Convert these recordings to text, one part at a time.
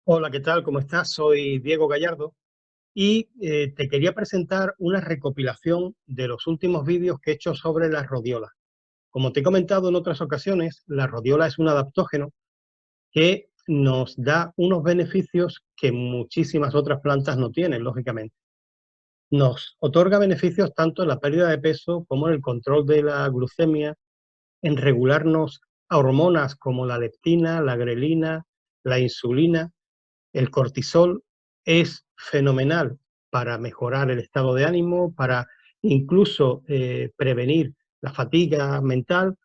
Hola, ¿qué tal? ¿Cómo estás? Soy Diego Gallardo y te quería presentar una recopilación de los últimos vídeos que he hecho sobre la rodiola. Como te he comentado en otras ocasiones, la rodiola es un adaptógeno que nos da unos beneficios que muchísimas otras plantas no tienen, lógicamente. Nos otorga beneficios tanto en la pérdida de peso como en el control de la glucemia, en regularnos hormonas como la leptina, la grelina, la insulina. El cortisol es fenomenal para mejorar el estado de ánimo, para incluso prevenir la fatiga mental.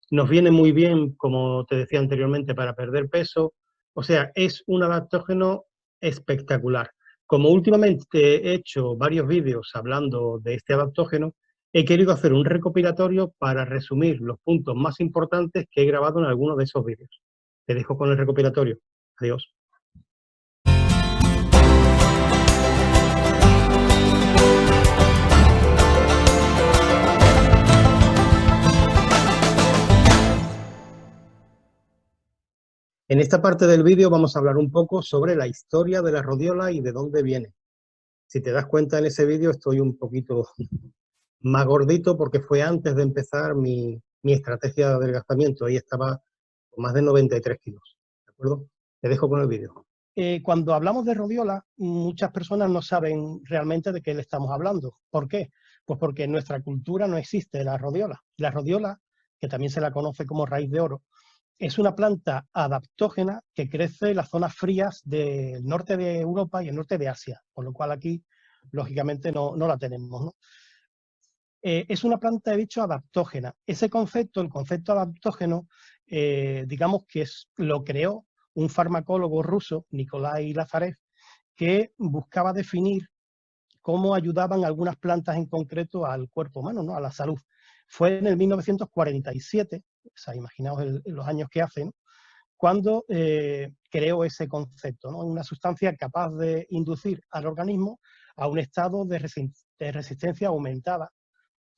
Nos viene muy bien, como te decía anteriormente, para perder peso. O sea, es un adaptógeno espectacular. Como últimamente he hecho varios vídeos hablando de este adaptógeno, he querido hacer un recopilatorio para resumir los puntos más importantes que he grabado en algunos de esos vídeos. Te dejo con el recopilatorio. Adiós. En esta parte del vídeo vamos a hablar un poco sobre la historia de la rodiola y de dónde viene. Si te das cuenta, en ese vídeo estoy un poquito más gordito porque fue antes de empezar mi estrategia de adelgazamiento. Ahí estaba con más de 93 kilos. ¿De acuerdo? Te dejo con el vídeo. Cuando hablamos de rodiola, muchas personas no saben realmente de qué le estamos hablando. ¿Por qué? Pues porque en nuestra cultura no existe la rodiola. La rodiola, que también se la conoce como raíz de oro, es una planta adaptógena que crece en las zonas frías del norte de Europa y el norte de Asia, por lo cual aquí, lógicamente, no la tenemos, ¿no? Es una planta, he dicho, adaptógena. Ese concepto, el concepto adaptógeno, digamos que lo creó un farmacólogo ruso, Nikolai Lazarev, que buscaba definir cómo ayudaban algunas plantas en concreto al cuerpo humano, ¿no? A la salud. Fue en el 1947, o sea, imaginaos los años que hace, ¿no? Cuando creó ese concepto, ¿no? Una sustancia capaz de inducir al organismo a un estado de resistencia aumentada.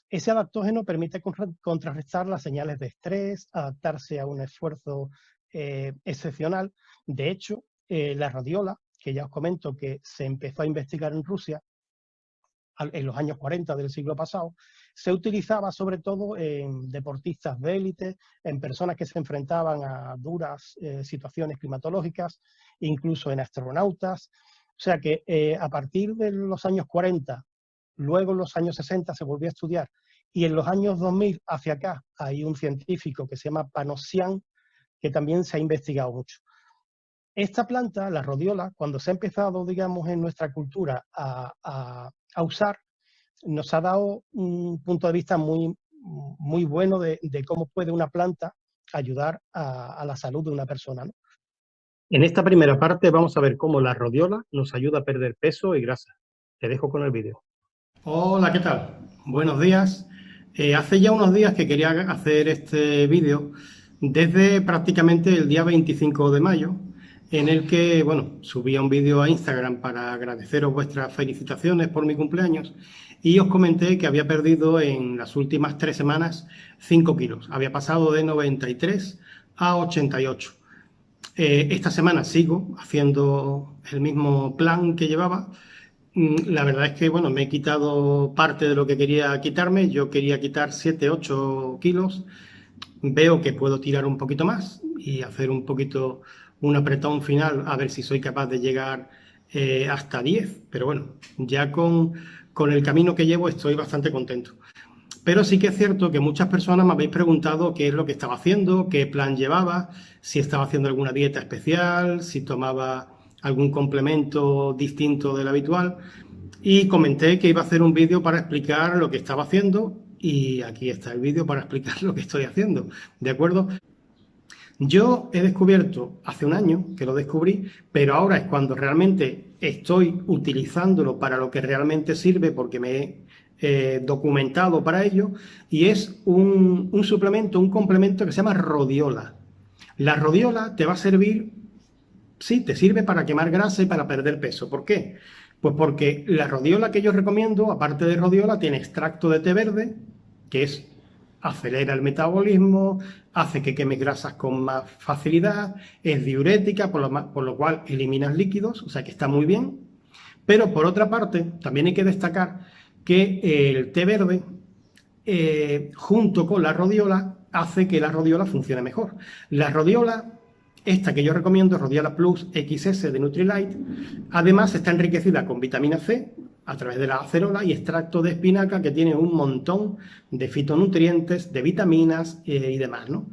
Ese adaptógeno permite contrarrestar las señales de estrés, adaptarse a un esfuerzo excepcional. De hecho, la radiola, que ya os comento que se empezó a investigar en Rusia en los años 40 del siglo pasado, se utilizaba sobre todo en deportistas de élite, en personas que se enfrentaban a duras situaciones climatológicas, incluso en astronautas. O sea que a partir de los años 40, luego en los años 60 se volvió a estudiar, y en los años 2000 hacia acá hay un científico que se llama Panosian, que también se ha investigado mucho. Esta planta, la rodiola, cuando se ha empezado, digamos, en nuestra cultura a usar, nos ha dado un punto de vista muy bueno de cómo puede una planta ayudar a la salud de una persona, ¿no? En esta primera parte vamos a ver cómo la rodiola nos ayuda a perder peso y grasa. Te dejo con el vídeo. Hola, ¿qué tal? Buenos días. Hace ya unos días que quería hacer este vídeo desde prácticamente el día 25 de mayo, en el que, bueno, subía un vídeo a Instagram para agradeceros vuestras felicitaciones por mi cumpleaños y os comenté que había perdido en las últimas 3 semanas 5 kilos. Había pasado de 93 a 88. Esta semana sigo haciendo el mismo plan que llevaba. La verdad es que, bueno, me he quitado parte de lo que quería quitarme. Yo quería quitar 7, 8 kilos. Veo que puedo tirar un poquito más y hacer un poquito un apretón final a ver si soy capaz de llegar hasta 10. Pero bueno, ya con el camino que llevo estoy bastante contento. Pero sí que es cierto que muchas personas me habéis preguntado qué es lo que estaba haciendo, qué plan llevaba, si estaba haciendo alguna dieta especial, si tomaba algún complemento distinto del habitual. Y comenté que iba a hacer un vídeo para explicar lo que estaba haciendo y aquí está el vídeo para explicar lo que estoy haciendo, ¿de acuerdo? Yo he descubierto hace un año que lo descubrí, pero ahora es cuando realmente estoy utilizándolo para lo que realmente sirve porque me he documentado para ello, y es un suplemento, un complemento que se llama rodiola. La rodiola te va a servir, sí, te sirve para quemar grasa y para perder peso. ¿Por qué? Pues porque la rodiola que yo recomiendo, aparte de rodiola, tiene extracto de té verde, que es acelera el metabolismo, hace que quemes grasas con más facilidad, es diurética, por lo cual eliminas líquidos, o sea que está muy bien. Pero por otra parte, también hay que destacar que el té verde, junto con la rodiola, hace que la rodiola funcione mejor. La rodiola, esta que yo recomiendo, Rodiola Plus XS de Nutrilite, además está enriquecida con vitamina C a través de la acerola y extracto de espinaca, que tiene un montón de fitonutrientes, de vitaminas y demás, ¿no?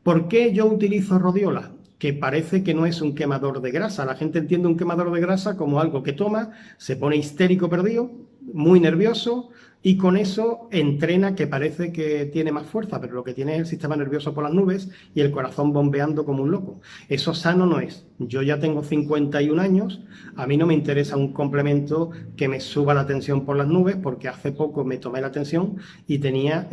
¿Por qué yo utilizo rodiola? Que parece que no es un quemador de grasa. La gente entiende un quemador de grasa como algo que toma, se pone histérico perdido, muy nervioso, y con eso entrena, que parece que tiene más fuerza, pero lo que tiene es el sistema nervioso por las nubes y el corazón bombeando como un loco. Eso sano no es. Yo ya tengo 51 años, a mí no me interesa un complemento que me suba la tensión por las nubes, porque hace poco me tomé la tensión y tenía,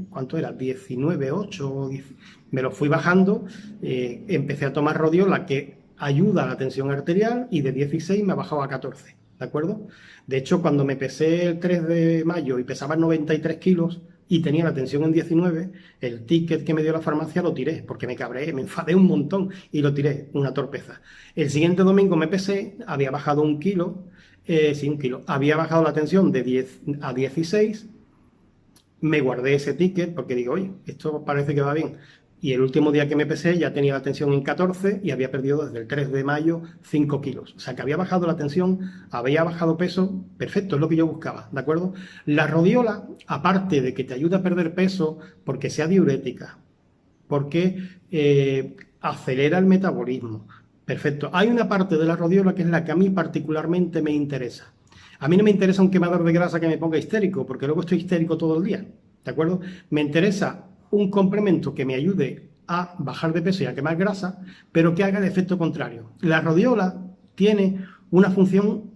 ¿cuánto era? 19,8, me lo fui bajando, empecé a tomar rodiola, que ayuda a la tensión arterial, y de 16 me ha bajado a 14, ¿de acuerdo? De hecho, cuando me pesé el 3 de mayo y pesaba 93 kilos y tenía la tensión en 19, el ticket que me dio la farmacia lo tiré, porque me cabreé, me enfadé un montón y lo tiré, una torpeza. El siguiente domingo me pesé, había bajado un kilo, había bajado la tensión de 10 a 16, me guardé ese ticket porque digo, oye, esto parece que va bien. Y el último día que me pesé ya tenía la tensión en 14 y había perdido desde el 3 de mayo 5 kilos. O sea que había bajado la tensión, había bajado peso, perfecto, es lo que yo buscaba, ¿de acuerdo? La rodiola, aparte de que te ayuda a perder peso porque sea diurética, porque acelera el metabolismo, perfecto. Hay una parte de la rodiola que es la que a mí particularmente me interesa. A mí no me interesa un quemador de grasa que me ponga histérico, porque luego estoy histérico todo el día, ¿de acuerdo? Me interesa un complemento que me ayude a bajar de peso y a quemar grasa, pero que haga el efecto contrario. La rodiola tiene una función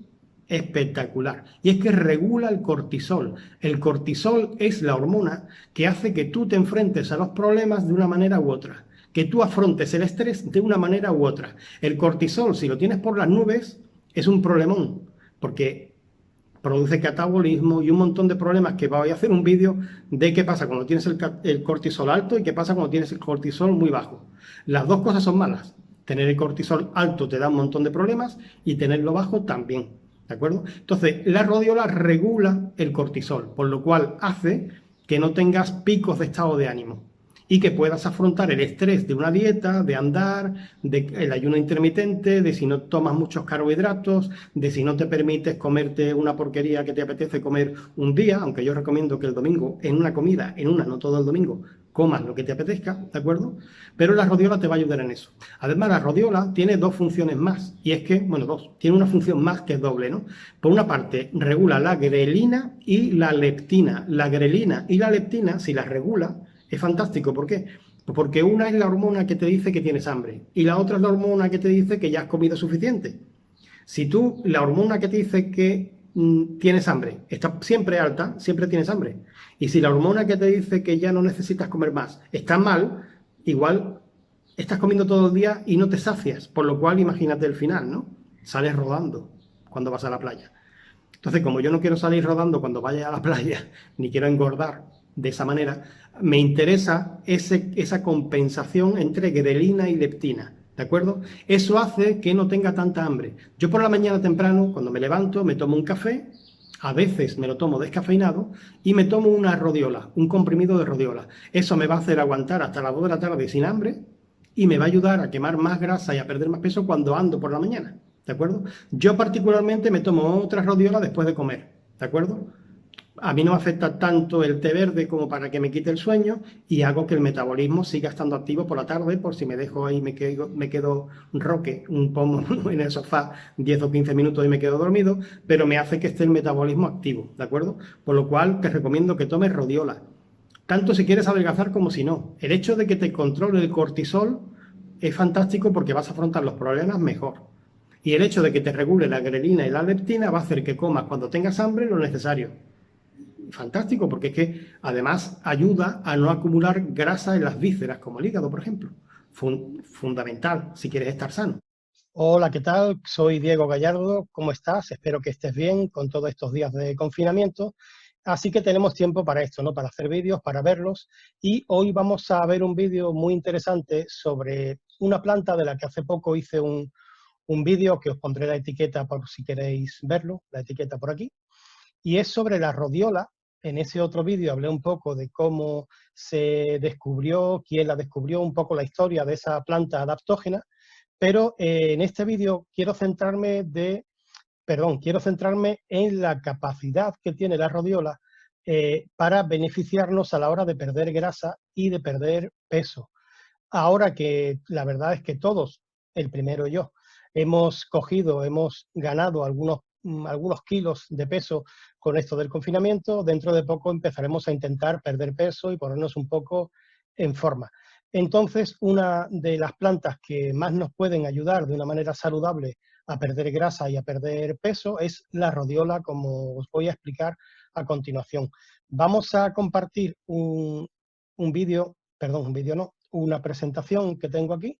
espectacular, y es que regula el cortisol. El cortisol es la hormona que hace que tú te enfrentes a los problemas de una manera u otra, que tú afrontes el estrés de una manera u otra. El cortisol, si lo tienes por las nubes, es un problemón, porque produce catabolismo y un montón de problemas, que voy a hacer un vídeo de qué pasa cuando tienes el cortisol alto y qué pasa cuando tienes el cortisol muy bajo. Las dos cosas son malas. Tener el cortisol alto te da un montón de problemas y tenerlo bajo también, ¿de acuerdo? Entonces, la rodiola regula el cortisol, por lo cual hace que no tengas picos de estado de ánimo y que puedas afrontar el estrés de una dieta, de andar, del ayuno intermitente, de si no tomas muchos carbohidratos, de si no te permites comerte una porquería que te apetece comer un día, aunque yo recomiendo que el domingo, en una comida, no todo el domingo, comas lo que te apetezca, ¿de acuerdo? Pero la rodiola te va a ayudar en eso. Además, la rodiola tiene dos funciones más, y es que, bueno, tiene una función más que es doble, ¿no? Por una parte, regula la grelina y la leptina. La grelina y la leptina, si las regula, es fantástico. ¿Por qué? Pues porque una es la hormona que te dice que tienes hambre y la otra es la hormona que te dice que ya has comido suficiente. Si tú, la hormona que te dice que tienes hambre está siempre alta, siempre tienes hambre. Y si la hormona que te dice que ya no necesitas comer más está mal, igual estás comiendo todo el día y no te sacias. Por lo cual, imagínate el final, ¿no? Sales rodando cuando vas a la playa. Entonces, como yo no quiero salir rodando cuando vaya a la playa, ni quiero engordar de esa manera, me interesa esa compensación entre grelina y leptina, ¿de acuerdo? Eso hace que no tenga tanta hambre. Yo por la mañana temprano, cuando me levanto, me tomo un café, a veces me lo tomo descafeinado, y me tomo una rodiola, un comprimido de rodiola. Eso me va a hacer aguantar hasta las 2 de la tarde sin hambre y me va a ayudar a quemar más grasa y a perder más peso cuando ando por la mañana, ¿de acuerdo? Yo particularmente me tomo otra rodiola después de comer, ¿de acuerdo? A mí no me afecta tanto el té verde como para que me quite el sueño, y hago que el metabolismo siga estando activo por la tarde, por si me dejo ahí, me quedo roque, un pomo en el sofá 10 o 15 minutos y me quedo dormido, pero me hace que esté el metabolismo activo, ¿de acuerdo? Por lo cual te recomiendo que tomes rodiola, tanto si quieres adelgazar como si no. El hecho de que te controle el cortisol es fantástico porque vas a afrontar los problemas mejor. Y el hecho de que te regule la grelina y la leptina va a hacer que comas cuando tengas hambre lo necesario. Fantástico, porque es que además ayuda a no acumular grasa en las vísceras, como el hígado, por ejemplo. Fundamental si quieres estar sano. Hola, ¿qué tal? Soy Diego Gallardo, ¿cómo estás? Espero que estés bien con todos estos días de confinamiento. Así que tenemos tiempo para esto, ¿no? Para hacer vídeos, para verlos. Y hoy vamos a ver un vídeo muy interesante sobre una planta de la que hace poco hice un vídeo que os pondré la etiqueta por si queréis verlo, la etiqueta por aquí. Y es sobre la rodiola. En ese otro vídeo hablé un poco de cómo se descubrió, quién la descubrió, un poco la historia de esa planta adaptógena, pero en este vídeo quiero centrarme en la capacidad que tiene la rodiola para beneficiarnos a la hora de perder grasa y de perder peso. Ahora que la verdad es que todos, el primero yo, hemos ganado algunos kilos de peso con esto del confinamiento, dentro de poco empezaremos a intentar perder peso y ponernos un poco en forma. Entonces, una de las plantas que más nos pueden ayudar de una manera saludable a perder grasa y a perder peso es la rodiola, como os voy a explicar a continuación. Vamos a compartir un vídeo, perdón, un vídeo no, una presentación que tengo aquí,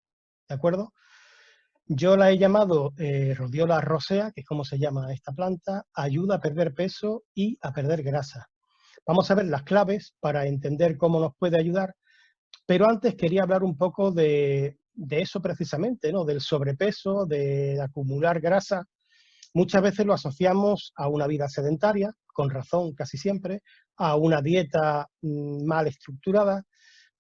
¿de acuerdo? Yo la he llamado rodiola rosea, que es como se llama esta planta, ayuda a perder peso y a perder grasa. Vamos a ver las claves para entender cómo nos puede ayudar, pero antes quería hablar un poco de eso precisamente, ¿no? Del sobrepeso, de acumular grasa. Muchas veces lo asociamos a una vida sedentaria, con razón casi siempre, a una dieta mal estructurada,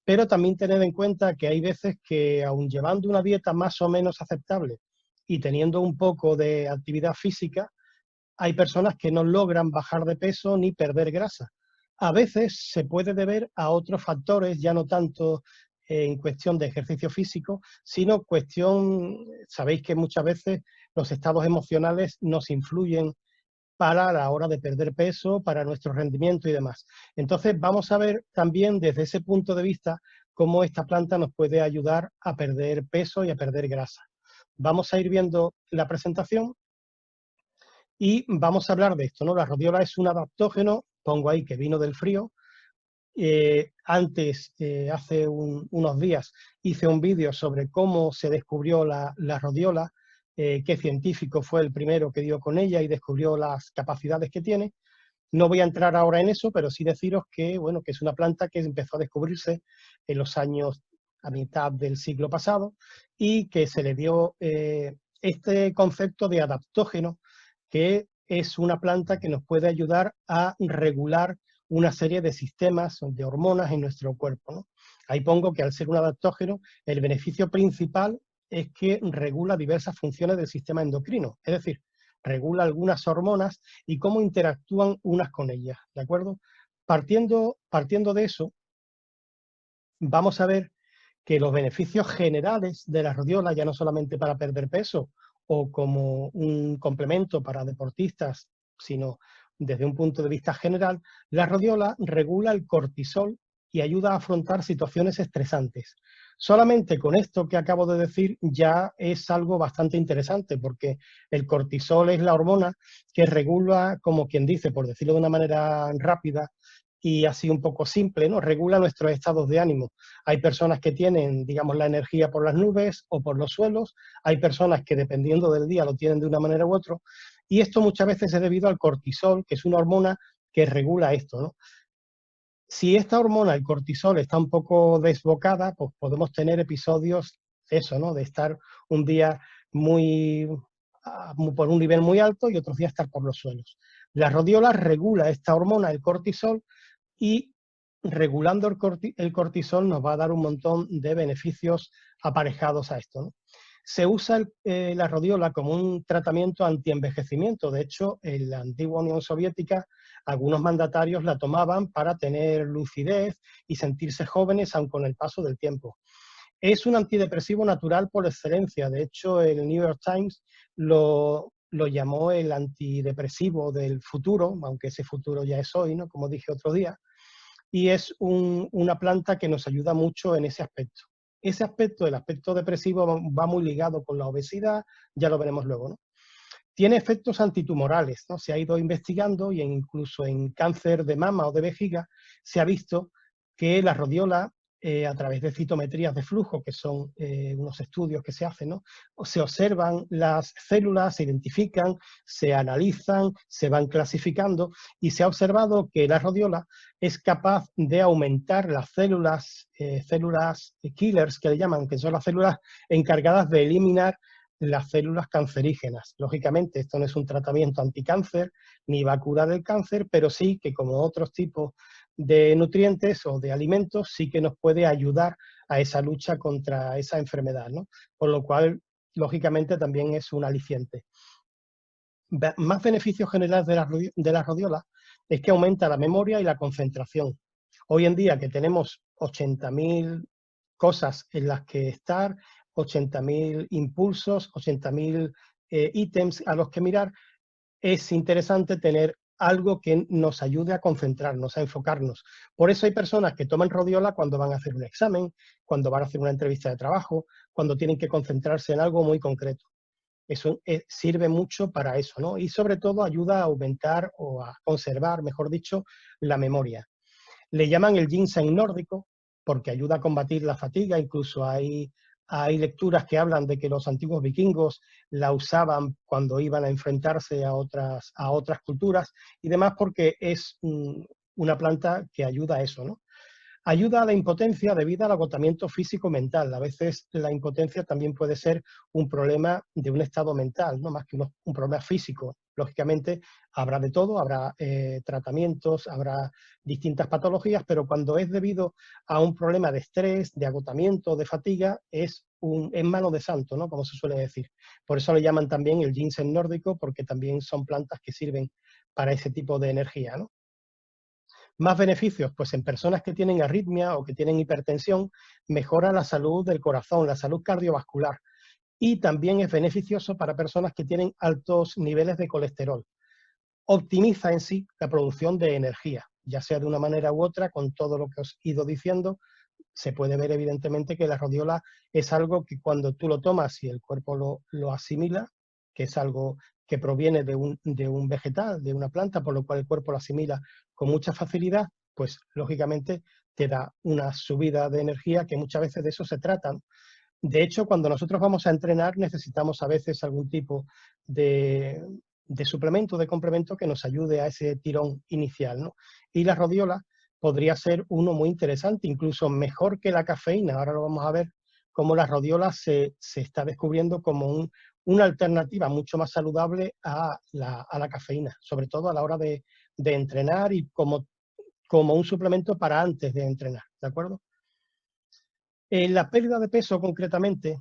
pero también tened en cuenta que hay veces que, aun llevando una dieta más o menos aceptable y teniendo un poco de actividad física, hay personas que no logran bajar de peso ni perder grasa. A veces se puede deber a otros factores, ya no tanto en cuestión de ejercicio físico, sino sabéis que muchas veces los estados emocionales nos influyen para la hora de perder peso, para nuestro rendimiento y demás. Entonces vamos a ver también desde ese punto de vista cómo esta planta nos puede ayudar a perder peso y a perder grasa. Vamos a ir viendo la presentación y vamos a hablar de esto, ¿no? La rodiola es un adaptógeno, pongo ahí que vino del frío. Hace unos días, hice un vídeo sobre cómo se descubrió la rodiola, qué científico fue el primero que dio con ella y descubrió las capacidades que tiene. No voy a entrar ahora en eso, pero sí deciros que, bueno, que es una planta que empezó a descubrirse en los años a mitad del siglo pasado y que se le dio este concepto de adaptógeno, que es una planta que nos puede ayudar a regular una serie de sistemas, de hormonas en nuestro cuerpo, ¿no? Ahí pongo que al ser un adaptógeno, el beneficio principal es que regula diversas funciones del sistema endocrino, es decir, regula algunas hormonas y cómo interactúan unas con ellas, ¿de acuerdo? Partiendo de eso, vamos a ver que los beneficios generales de la rodiola, ya no solamente para perder peso o como un complemento para deportistas, sino desde un punto de vista general, la rodiola regula el cortisol y ayuda a afrontar situaciones estresantes. Solamente con esto que acabo de decir ya es algo bastante interesante, porque el cortisol es la hormona que regula, como quien dice, por decirlo de una manera rápida y así un poco simple, ¿no? Regula nuestros estados de ánimo. Hay personas que tienen, digamos, la energía por las nubes o por los suelos, hay personas que dependiendo del día lo tienen de una manera u otra, y esto muchas veces es debido al cortisol, que es una hormona que regula esto, ¿no? Si esta hormona, el cortisol, está un poco desbocada, pues podemos tener episodios de eso, ¿no? De estar un día por un nivel muy alto y otros días estar por los suelos. La rodiola regula esta hormona, el cortisol, y regulando el cortisol nos va a dar un montón de beneficios aparejados a esto, ¿no? Se usa la rodiola como un tratamiento antienvejecimiento. De hecho, en la antigua Unión Soviética, algunos mandatarios la tomaban para tener lucidez y sentirse jóvenes aun con el paso del tiempo. Es un antidepresivo natural por excelencia. De hecho, el New York Times lo llamó el antidepresivo del futuro, aunque ese futuro ya es hoy, ¿no? Como dije otro día. Y es una planta que nos ayuda mucho en ese aspecto. Ese aspecto, el aspecto depresivo, va muy ligado con la obesidad, ya lo veremos luego, ¿no? Tiene efectos antitumorales, ¿no? Se ha ido investigando y incluso en cáncer de mama o de vejiga se ha visto que la rodiola a través de citometrías de flujo, que son unos estudios que se hacen, ¿no? Se observan las células, se identifican, se analizan, se van clasificando y se ha observado que la rodiola es capaz de aumentar las células killers, que le llaman, que son las células encargadas de eliminar las células cancerígenas. Lógicamente, esto no es un tratamiento anticáncer ni va a curar el cáncer, pero sí que, como otros tipos de nutrientes o de alimentos, sí que nos puede ayudar a esa lucha contra esa enfermedad, ¿no? Por lo cual, lógicamente, también es un aliciente. Más beneficios generales de la rodiola es que aumenta la memoria y la concentración. Hoy en día, que tenemos 80.000 cosas en las que estar, 80.000 impulsos, 80.000 ítems a los que mirar, es interesante tener algo que nos ayude a concentrarnos, a enfocarnos. Por eso hay personas que toman rodiola cuando van a hacer un examen, cuando van a hacer una entrevista de trabajo, cuando tienen que concentrarse en algo muy concreto. Eso sirve mucho para eso, ¿no? Y sobre todo ayuda a aumentar o a conservar, mejor dicho, la memoria. Le llaman el ginseng nórdico porque ayuda a combatir la fatiga, incluso hay lecturas que hablan de que los antiguos vikingos la usaban cuando iban a enfrentarse a otras culturas y demás, porque es una planta que ayuda a eso, ¿no? Ayuda a la impotencia debido al agotamiento físico-mental. A veces la impotencia también puede ser un problema de un estado mental, no más que un problema físico. Lógicamente habrá de todo, habrá tratamientos, habrá distintas patologías, pero cuando es debido a un problema de estrés, de agotamiento, de fatiga, es mano de santo, ¿no? Como se suele decir. Por eso le llaman también el ginseng nórdico, porque también son plantas que sirven para ese tipo de energía, ¿no? Más beneficios, pues en personas que tienen arritmia o que tienen hipertensión, mejora la salud del corazón, la salud cardiovascular. Y también es beneficioso para personas que tienen altos niveles de colesterol. Optimiza en sí la producción de energía, ya sea de una manera u otra, con todo lo que os he ido diciendo. Se puede ver evidentemente que la rodiola es algo que cuando tú lo tomas y el cuerpo lo asimila, que es algo que proviene de un vegetal, de una planta, por lo cual el cuerpo lo asimila con mucha facilidad, pues lógicamente te da una subida de energía, que muchas veces de eso se trata. De hecho, cuando nosotros vamos a entrenar necesitamos a veces algún tipo de suplemento, de complemento que nos ayude a ese tirón inicial, ¿no? Y la rodiola podría ser uno muy interesante, incluso mejor que la cafeína. Ahora lo vamos a ver cómo la rodiola se está descubriendo como una alternativa mucho más saludable a la cafeína, sobre todo a la hora de entrenar y como un suplemento para antes de entrenar, ¿de acuerdo? En la pérdida de peso, concretamente,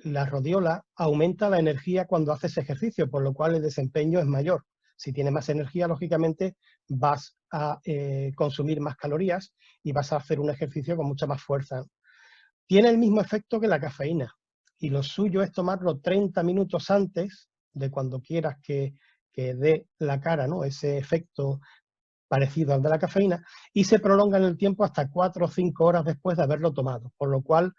la rodiola aumenta la energía cuando haces ejercicio, por lo cual el desempeño es mayor. Si tienes más energía, lógicamente vas a consumir más calorías y vas a hacer un ejercicio con mucha más fuerza. Tiene el mismo efecto que la cafeína y lo suyo es tomarlo 30 minutos antes de cuando quieras que dé la cara, ¿no? Ese efecto parecido al de la cafeína, y se prolonga en el tiempo hasta 4 o 5 horas después de haberlo tomado, por lo cual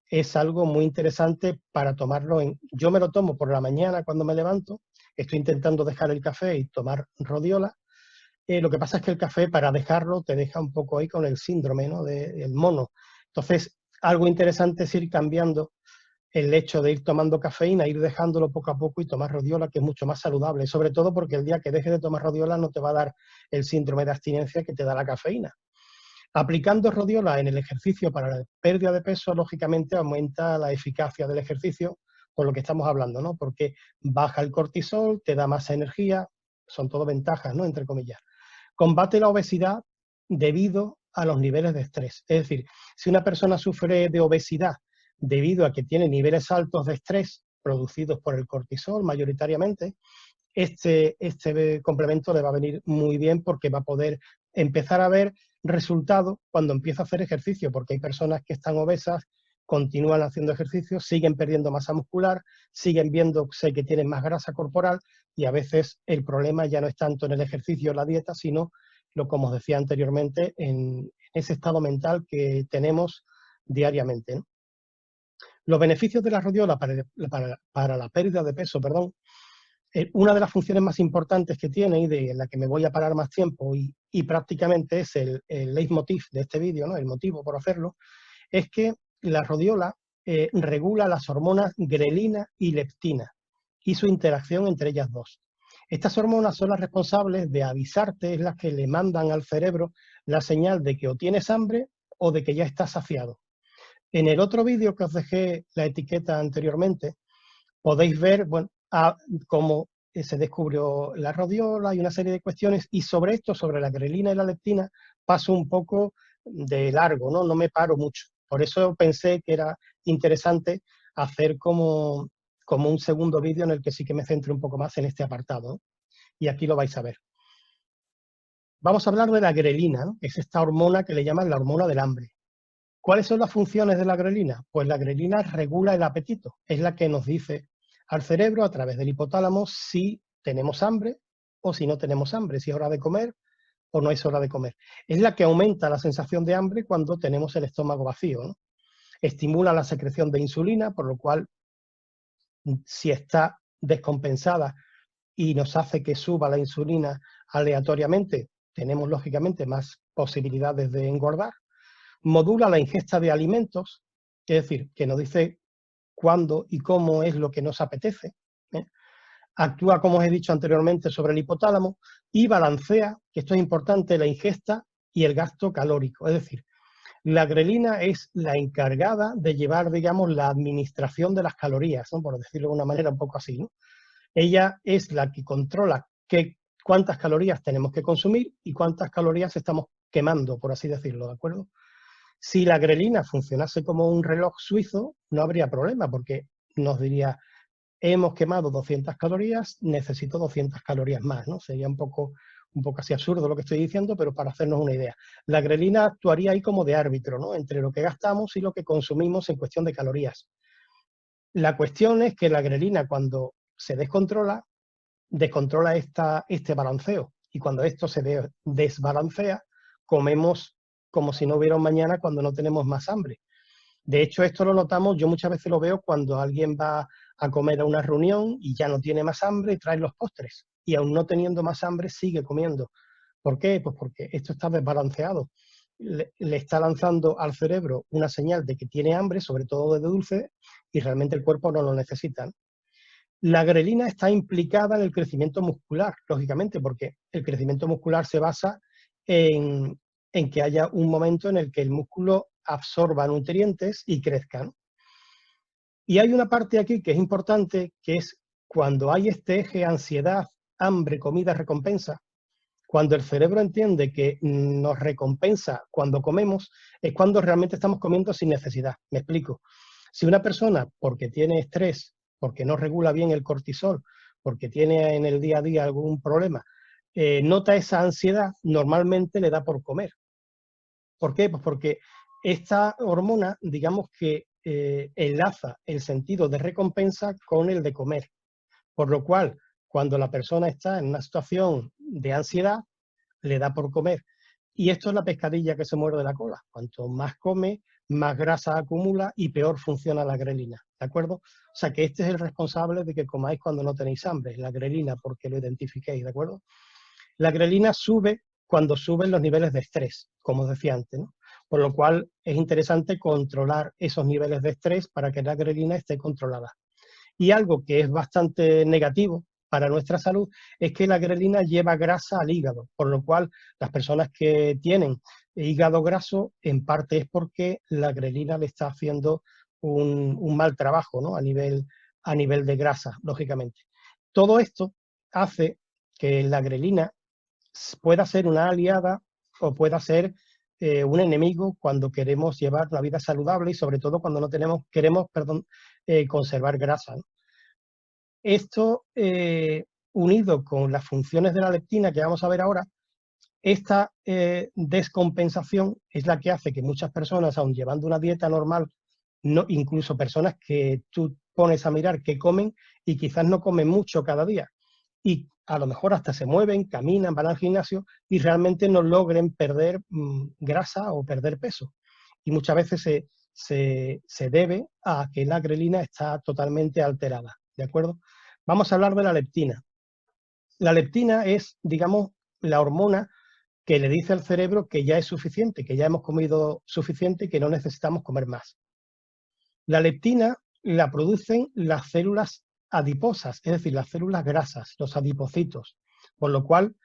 es algo muy interesante para tomarlo. Yo me lo tomo por la mañana cuando me levanto, estoy intentando dejar el café y tomar rodiola. Lo que pasa es que el café, para dejarlo, te deja un poco ahí con el síndrome, ¿no? Del mono. Entonces, algo interesante es ir cambiando el hecho de ir tomando cafeína, ir dejándolo poco a poco y tomar rodiola, que es mucho más saludable, sobre todo porque el día que dejes de tomar rodiola no te va a dar el síndrome de abstinencia que te da la cafeína. Aplicando rodiola en el ejercicio para la pérdida de peso, lógicamente aumenta la eficacia del ejercicio, por lo que estamos hablando, ¿no? Porque baja el cortisol, te da más energía, son todo ventajas, ¿no? Entre comillas. Combate la obesidad debido a los niveles de estrés. Es decir, si una persona sufre de obesidad debido a que tiene niveles altos de estrés producidos por el cortisol mayoritariamente, este complemento le va a venir muy bien porque va a poder empezar a ver resultados cuando empieza a hacer ejercicio, porque hay personas que están obesas, continúan haciendo ejercicio, siguen perdiendo masa muscular, siguen viéndose que tienen más grasa corporal y a veces el problema ya no es tanto en el ejercicio o la dieta, sino, como os decía anteriormente, en ese estado mental que tenemos diariamente, ¿no? Los beneficios de la rodiola para la pérdida de peso, perdón, una de las funciones más importantes que tiene y de la que me voy a parar más tiempo y prácticamente es el leitmotiv de este vídeo, ¿no? El motivo por hacerlo, es que la rodiola regula las hormonas grelina y leptina y su interacción entre ellas dos. Estas hormonas son las responsables de avisarte, es las que le mandan al cerebro la señal de que o tienes hambre o de que ya estás saciado. En el otro vídeo que os dejé la etiqueta anteriormente, podéis ver, bueno, cómo se descubrió la rodiola y una serie de cuestiones, y sobre esto, sobre la grelina y la leptina, paso un poco de largo, ¿no? No me paro mucho. Por eso pensé que era interesante hacer como un segundo vídeo en el que sí que me centre un poco más en este apartado, ¿no? Y aquí lo vais a ver. Vamos a hablar de la grelina, ¿no? Es esta hormona que le llaman la hormona del hambre. ¿Cuáles son las funciones de la grelina? Pues la grelina regula el apetito, es la que nos dice al cerebro a través del hipotálamo si tenemos hambre o si no tenemos hambre, si es hora de comer o no es hora de comer. Es la que aumenta la sensación de hambre cuando tenemos el estómago vacío, ¿no? Estimula la secreción de insulina, por lo cual si está descompensada y nos hace que suba la insulina aleatoriamente, tenemos lógicamente más posibilidades de engordar. Modula la ingesta de alimentos, es decir, que nos dice cuándo y cómo es lo que nos apetece, ¿eh? Actúa, como os he dicho anteriormente, sobre el hipotálamo y balancea, que esto es importante, la ingesta y el gasto calórico. Es decir, la grelina es la encargada de llevar, digamos, la administración de las calorías, ¿no? Por decirlo de una manera un poco así, ¿no? Ella es la que controla cuántas calorías tenemos que consumir y cuántas calorías estamos quemando, por así decirlo, ¿de acuerdo? Si la grelina funcionase como un reloj suizo, no habría problema, porque nos diría, hemos quemado 200 calorías, necesito 200 calorías más, ¿no? Sería un poco así absurdo lo que estoy diciendo, pero para hacernos una idea. La grelina actuaría ahí como de árbitro, ¿no? Entre lo que gastamos y lo que consumimos en cuestión de calorías. La cuestión es que la grelina, cuando se descontrola este balanceo. Y cuando esto se desbalancea, comemos como si no hubiera un mañana cuando no tenemos más hambre. De hecho, esto lo notamos, yo muchas veces lo veo cuando alguien va a comer a una reunión y ya no tiene más hambre y trae los postres. Y aún no teniendo más hambre, sigue comiendo. ¿Por qué? Pues porque esto está desbalanceado. Le está lanzando al cerebro una señal de que tiene hambre, sobre todo de dulce, y realmente el cuerpo no lo necesita. La grelina está implicada en el crecimiento muscular, lógicamente, porque el crecimiento muscular se basa en que haya un momento en el que el músculo absorba nutrientes y crezca, ¿no? Y hay una parte aquí que es importante, que es cuando hay este eje ansiedad, hambre, comida, recompensa, cuando el cerebro entiende que nos recompensa cuando comemos, es cuando realmente estamos comiendo sin necesidad. Me explico. Si una persona, porque tiene estrés, porque no regula bien el cortisol, porque tiene en el día a día algún problema, nota esa ansiedad, normalmente le da por comer. ¿Por qué? Pues porque esta hormona, digamos que enlaza el sentido de recompensa con el de comer. Por lo cual, cuando la persona está en una situación de ansiedad, le da por comer. Y esto es la pescadilla que se muerde la cola. Cuanto más come, más grasa acumula y peor funciona la grelina, ¿de acuerdo? O sea que este es el responsable de que comáis cuando no tenéis hambre, la grelina, porque lo identifiquéis, ¿de acuerdo? La grelina sube cuando suben los niveles de estrés, como os decía antes, ¿no? Por lo cual es interesante controlar esos niveles de estrés para que la grelina esté controlada. Y algo que es bastante negativo para nuestra salud es que la grelina lleva grasa al hígado, por lo cual las personas que tienen hígado graso en parte es porque la grelina le está haciendo un mal trabajo, ¿no? a nivel de grasa, lógicamente. Todo esto hace que la grelina pueda ser una aliada o pueda ser un enemigo cuando queremos llevar una vida saludable y sobre todo cuando no queremos conservar grasa, ¿no? Esto, unido con las funciones de la leptina que vamos a ver ahora, esta descompensación es la que hace que muchas personas, aun llevando una dieta normal, incluso personas que tú pones a mirar que comen y quizás no comen mucho cada día, y a lo mejor hasta se mueven, caminan, van al gimnasio y realmente no logren perder grasa o perder peso. Y muchas veces se debe a que la grelina está totalmente alterada, ¿de acuerdo? Vamos a hablar de la leptina. La leptina es, digamos, la hormona que le dice al cerebro que ya es suficiente, que ya hemos comido suficiente y que no necesitamos comer más. La leptina la producen las células adiposas, es decir, las células grasas, los adipocitos, por lo cual,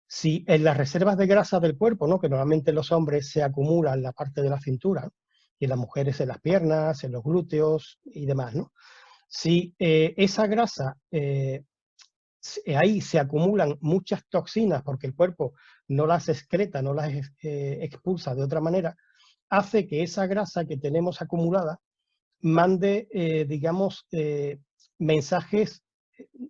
si en las reservas de grasa del cuerpo, ¿no?, que normalmente en los hombres se acumulan en la parte de la cintura y en las mujeres en las piernas, en los glúteos y demás, ¿no? Si esa grasa, ahí se acumulan muchas toxinas porque el cuerpo no las excreta, no las expulsa de otra manera, hace que esa grasa que tenemos acumulada mande, digamos, mensajes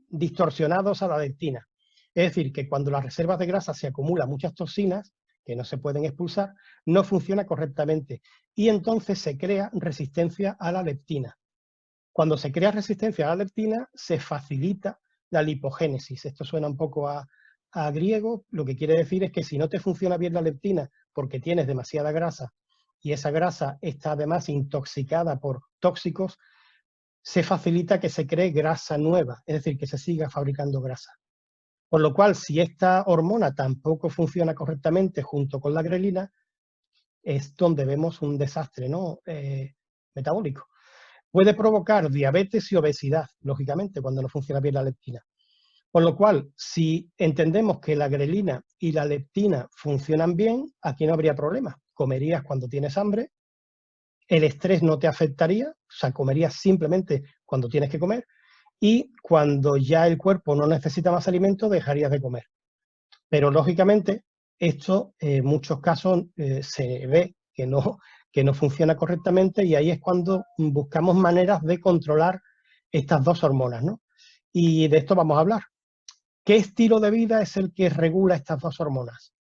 distorsionados a la leptina. Es decir, que cuando las reservas de grasa se acumulan muchas toxinas que no se pueden expulsar, no funciona correctamente y entonces se crea resistencia a la leptina. Cuando se crea resistencia a la leptina, se facilita la lipogénesis. Esto suena un poco a griego, lo que quiere decir es que si no te funciona bien la leptina porque tienes demasiada grasa y esa grasa está además intoxicada por tóxicos, se facilita que se cree grasa nueva, es decir, que se siga fabricando grasa. Por lo cual, si esta hormona tampoco funciona correctamente junto con la grelina, es donde vemos un desastre, ¿no?, metabólico. Puede provocar diabetes y obesidad, lógicamente, cuando no funciona bien la leptina. Por lo cual, si entendemos que la grelina y la leptina funcionan bien, aquí no habría problema. Comerías cuando tienes hambre, el estrés no te afectaría, o sea, comerías simplemente cuando tienes que comer, y cuando ya el cuerpo no necesita más alimento, dejarías de comer. Pero, lógicamente, esto en muchos casos se ve que no funciona correctamente y ahí es cuando buscamos maneras de controlar estas dos hormonas, ¿no? Y de esto vamos a hablar. ¿Qué estilo de vida es el que regula estas dos hormonas?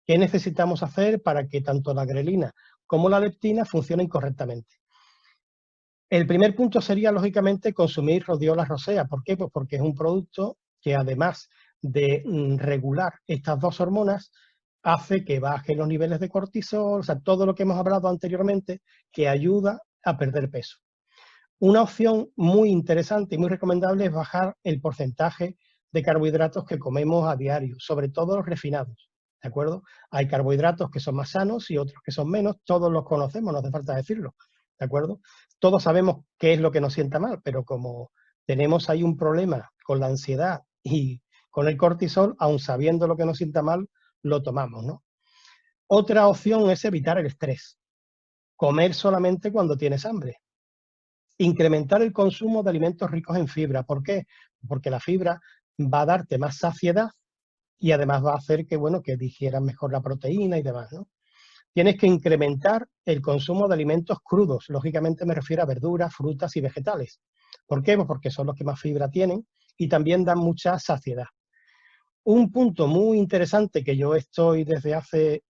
¿Qué necesitamos hacer para que tanto la grelina como la leptina funcionen correctamente? El primer punto sería, lógicamente, consumir rodiola rosea. ¿Por qué? Pues porque es un producto que, además de regular estas dos hormonas, hace que bajen los niveles de cortisol, o sea, todo lo que hemos hablado anteriormente, que ayuda a perder peso. Una opción muy interesante y muy recomendable es bajar el porcentaje de carbohidratos que comemos a diario, sobre todo los refinados, ¿de acuerdo? Hay carbohidratos que son más sanos y otros que son menos, todos los conocemos, no hace falta decirlo, ¿de acuerdo? Todos sabemos qué es lo que nos sienta mal, pero como tenemos ahí un problema con la ansiedad y con el cortisol, aun sabiendo lo que nos sienta mal, lo tomamos, ¿no? Otra opción es evitar el estrés, comer solamente cuando tienes hambre. Incrementar el consumo de alimentos ricos en fibra. ¿Por qué? Porque la fibra va a darte más saciedad y además va a hacer que, bueno, que digieras mejor la proteína y demás, ¿no? Tienes que incrementar el consumo de alimentos crudos. Lógicamente me refiero a verduras, frutas y vegetales. ¿Por qué? Pues porque son los que más fibra tienen y también dan mucha saciedad. Un punto muy interesante que yo estoy desde hace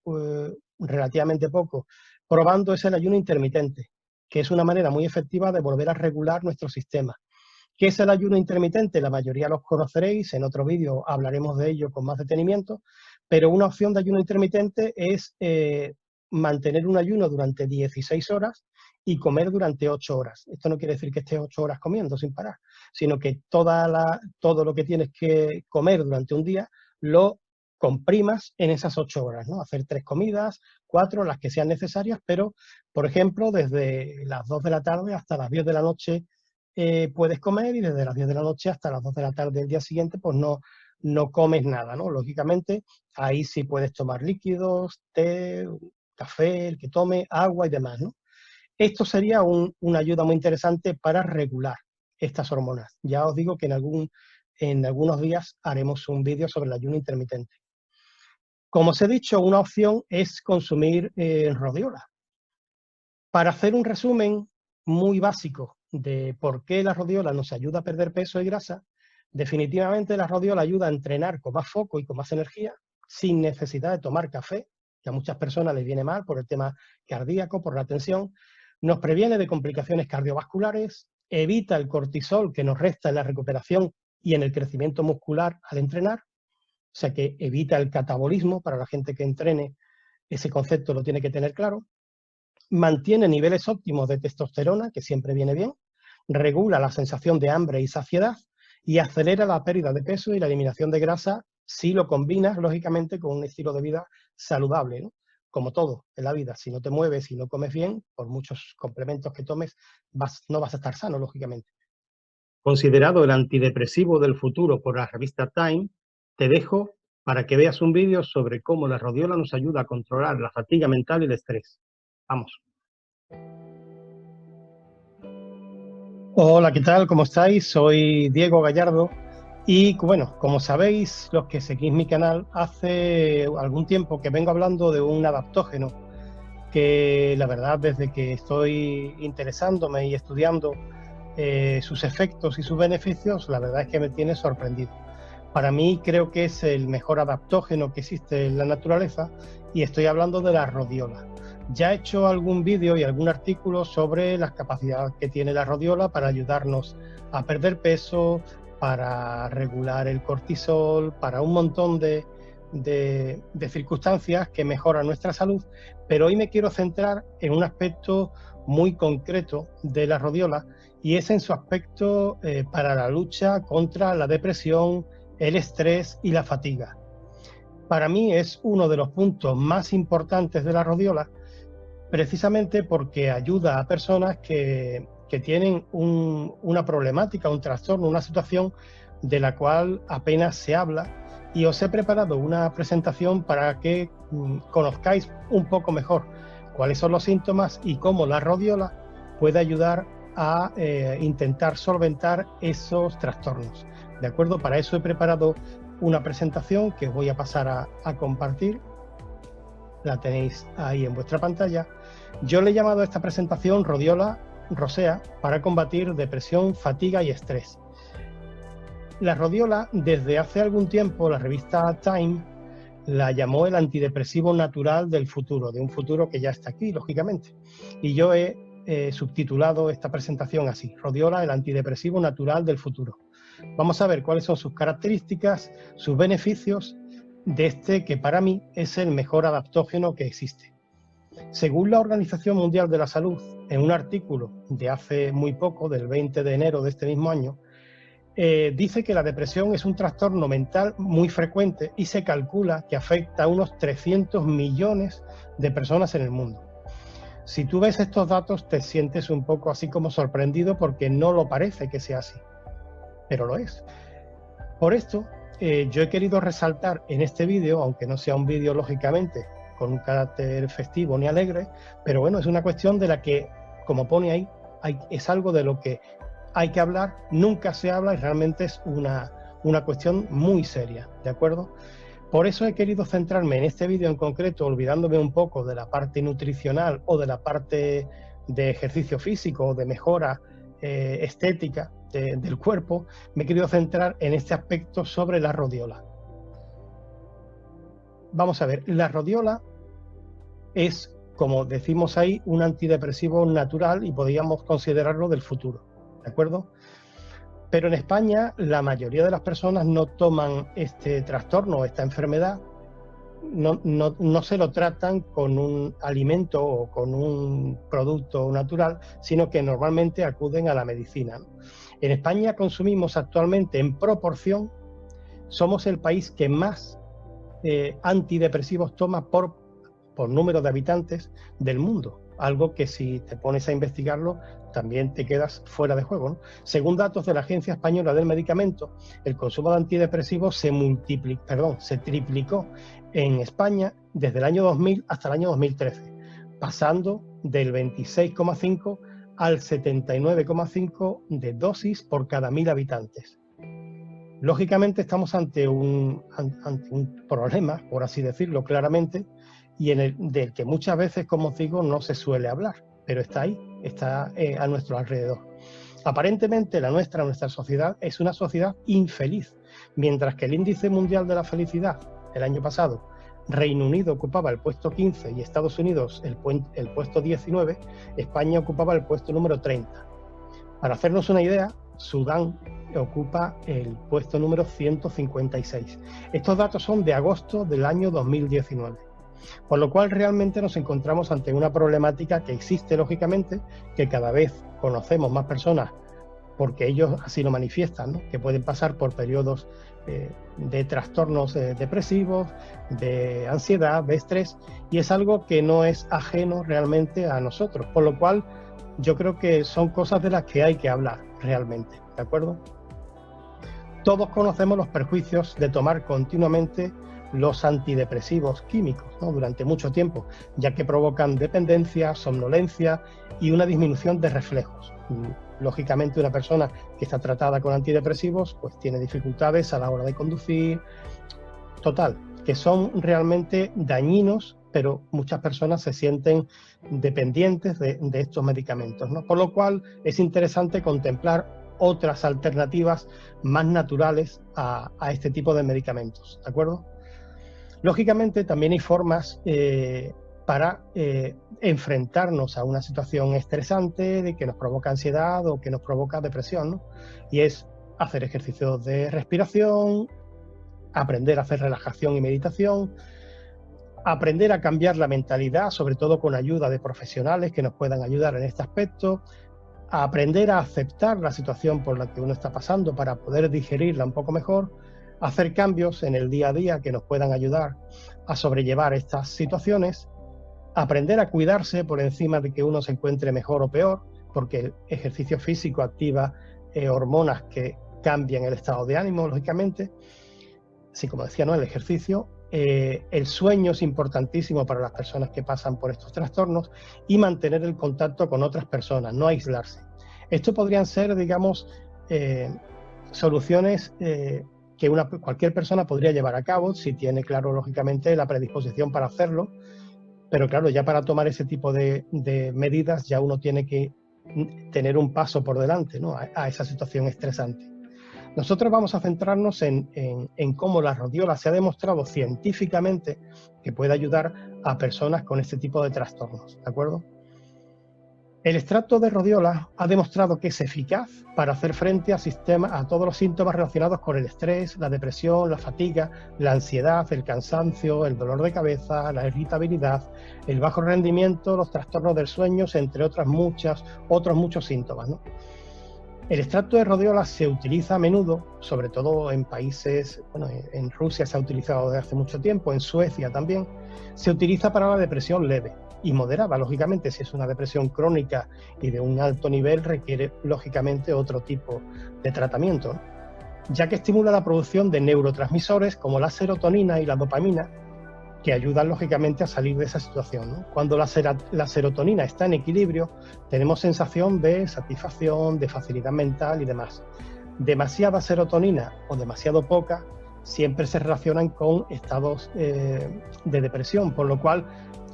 relativamente poco probando es el ayuno intermitente, que es una manera muy efectiva de volver a regular nuestro sistema. ¿Qué es el ayuno intermitente? La mayoría los conoceréis, en otro vídeo hablaremos de ello con más detenimiento, pero una opción de ayuno intermitente es mantener un ayuno durante 16 horas y comer durante 8 horas. Esto no quiere decir que estés 8 horas comiendo sin parar, sino que todo lo que tienes que comer durante un día lo comprimas en esas 8 horas, ¿no? Hacer 3 comidas, 4, las que sean necesarias, pero, por ejemplo, desde las 2 de la tarde hasta las 10 de la noche puedes comer y desde las 10 de la noche hasta las 2 de la tarde del día siguiente pues no comes nada, ¿no? Lógicamente, ahí sí puedes tomar líquidos, té, café, el que tome, agua y demás, ¿no? Esto sería una ayuda muy interesante para regular estas hormonas. Ya os digo que en algunos días haremos un vídeo sobre el ayuno intermitente. Como os he dicho, una opción es consumir rodiola. Para hacer un resumen muy básico de por qué la rodiola nos ayuda a perder peso y grasa, definitivamente la rodiola ayuda a entrenar con más foco y con más energía, sin necesidad de tomar café, que a muchas personas les viene mal por el tema cardíaco, por la tensión. Nos previene de complicaciones cardiovasculares, evita el cortisol que nos resta en la recuperación y en el crecimiento muscular al entrenar, o sea que evita el catabolismo. Para la gente que entrene, ese concepto lo tiene que tener claro. Mantiene niveles óptimos de testosterona, que siempre viene bien, regula la sensación de hambre y saciedad y acelera la pérdida de peso y la eliminación de grasa si lo combinas, lógicamente, con un estilo de vida saludable, ¿no? Como todo en la vida, si no te mueves y no comes bien, por muchos complementos que tomes, no vas a estar sano, lógicamente. Considerado el antidepresivo del futuro por la revista Time, te dejo para que veas un vídeo sobre cómo la rodiola nos ayuda a controlar la fatiga mental y el estrés. Vamos. Hola, ¿qué tal? ¿Cómo estáis? Soy Diego Gallardo y, bueno, como sabéis, los que seguís mi canal, hace algún tiempo que vengo hablando de un adaptógeno que, la verdad, desde que estoy interesándome y estudiando sus efectos y sus beneficios, la verdad es que me tiene sorprendido. Para mí creo que es el mejor adaptógeno que existe en la naturaleza y estoy hablando de la rodiola. Ya he hecho algún vídeo y algún artículo sobre las capacidades que tiene la rodiola para ayudarnos a perder peso, para regular el cortisol, para un montón de circunstancias que mejoran nuestra salud, pero hoy me quiero centrar en un aspecto muy concreto de la rodiola y es en su aspecto para la lucha contra la depresión, el estrés y la fatiga. Para mí es uno de los puntos más importantes de la rodiola, precisamente porque ayuda a personas que tienen una problemática, un trastorno, una situación de la cual apenas se habla, y os he preparado una presentación para que conozcáis un poco mejor cuáles son los síntomas y cómo la rodiola puede ayudar a intentar solventar esos trastornos. ¿De acuerdo? Para eso he preparado una presentación que os voy a pasar a compartir. La tenéis ahí en vuestra pantalla. Yo le he llamado a esta presentación Rodiola Rosea para combatir depresión, fatiga y estrés. La rodiola, desde hace algún tiempo, la revista Time la llamó el antidepresivo natural del futuro, de un futuro que ya está aquí, lógicamente. Y yo he subtitulado esta presentación así: Rodiola, el antidepresivo natural del futuro. Vamos a ver cuáles son sus características, sus beneficios de este que para mí es el mejor adaptógeno que existe. Según la Organización Mundial de la Salud, en un artículo de hace muy poco, del 20 de enero de este mismo año, dice que la depresión es un trastorno mental muy frecuente y se calcula que afecta a unos 300 millones de personas en el mundo. Si tú ves estos datos te sientes un poco así como sorprendido porque no lo parece que sea así, pero lo es. Por esto, yo he querido resaltar en este vídeo, aunque no sea un vídeo lógicamente con un carácter festivo ni alegre, pero bueno, es una cuestión de la que, como pone ahí, es algo de lo que hay que hablar, nunca se habla y realmente es una cuestión muy seria, ¿de acuerdo? Por eso he querido centrarme en este vídeo en concreto, olvidándome un poco de la parte nutricional o de la parte de ejercicio físico o de mejora estética del cuerpo. Me he querido centrar en este aspecto sobre la rodiola. Vamos a ver, la rodiola es, como decimos ahí, un antidepresivo natural y podríamos considerarlo del futuro, ¿de acuerdo? Pero en España la mayoría de las personas no toman este trastorno, esta enfermedad, no se lo tratan con un alimento o con un producto natural, sino que normalmente acuden a la medicina, ¿no? En España consumimos actualmente en proporción, somos el país que más antidepresivos toma por número de habitantes del mundo. Algo que si te pones a investigarlo también te quedas fuera de juego, ¿no? Según datos de la Agencia Española del Medicamento, el consumo de antidepresivos se triplicó en España desde el año 2000 hasta el año 2013, pasando del 26,5 al 79,5 de dosis por cada 1000 habitantes. Lógicamente estamos ante un problema, por así decirlo claramente, y del que muchas veces, como os digo, no se suele hablar, pero está ahí, está a nuestro alrededor. Aparentemente nuestra sociedad es una sociedad infeliz, mientras que el índice mundial de la felicidad el año pasado, Reino Unido ocupaba el puesto 15 y Estados Unidos el puesto 19, España ocupaba el puesto número 30. Para hacernos una idea, Sudán ocupa el puesto número 156. Estos datos son de agosto del año 2019. Por lo cual realmente nos encontramos ante una problemática que existe lógicamente, que cada vez conocemos más personas porque ellos así lo manifiestan, ¿no? Que pueden pasar por periodos de trastornos depresivos, de ansiedad, de estrés, y es algo que no es ajeno realmente a nosotros, por lo cual yo creo que son cosas de las que hay que hablar realmente, ¿de acuerdo? Todos conocemos los perjuicios de tomar continuamente los antidepresivos químicos, ¿no? Durante mucho tiempo, ya que provocan dependencia, somnolencia y una disminución de reflejos. Lógicamente, una persona que está tratada con antidepresivos pues tiene dificultades a la hora de conducir. Total, que son realmente dañinos, pero muchas personas se sienten dependientes de estos medicamentos, ¿no? Por lo cual es interesante contemplar otras alternativas más naturales a este tipo de medicamentos, ¿de acuerdo? Lógicamente también hay formas para enfrentarnos a una situación estresante, de que nos provoca ansiedad o que nos provoca depresión, ¿no? Y es hacer ejercicios de respiración, aprender a hacer relajación y meditación, aprender a cambiar la mentalidad, sobre todo con ayuda de profesionales que nos puedan ayudar en este aspecto, a aprender a aceptar la situación por la que uno está pasando para poder digerirla un poco mejor, hacer cambios en el día a día que nos puedan ayudar a sobrellevar estas situaciones, aprender a cuidarse por encima de que uno se encuentre mejor o peor, porque el ejercicio físico activa hormonas que cambian el estado de ánimo, lógicamente. Así como decía, ¿no? El ejercicio, el sueño es importantísimo para las personas que pasan por estos trastornos y mantener el contacto con otras personas, no aislarse. Esto podrían ser, digamos, soluciones que cualquier persona podría llevar a cabo si tiene claro, lógicamente, la predisposición para hacerlo, pero claro, ya para tomar ese tipo de medidas ya uno tiene que tener un paso por delante, ¿no? a esa situación estresante. Nosotros vamos a centrarnos en cómo la rodiola se ha demostrado científicamente que puede ayudar a personas con este tipo de trastornos, ¿de acuerdo? El extracto de rodiola ha demostrado que es eficaz para hacer frente a todos los síntomas relacionados con el estrés, la depresión, la fatiga, la ansiedad, el cansancio, el dolor de cabeza, la irritabilidad, el bajo rendimiento, los trastornos del sueño, entre otros muchos síntomas, ¿no? El extracto de rodiola se utiliza a menudo, sobre todo en países, bueno, en Rusia se ha utilizado desde hace mucho tiempo, en Suecia también, se utiliza para la depresión leve y moderada. Lógicamente, si es una depresión crónica y de un alto nivel, requiere lógicamente otro tipo de tratamiento, ¿no? Ya que estimula la producción de neurotransmisores como la serotonina y la dopamina, que ayudan lógicamente a salir de esa situación, ¿no? Cuando la serotonina está en equilibrio, tenemos sensación de satisfacción, de facilidad mental y demás. Demasiada serotonina o demasiado poca siempre se relacionan con estados de depresión, por lo cual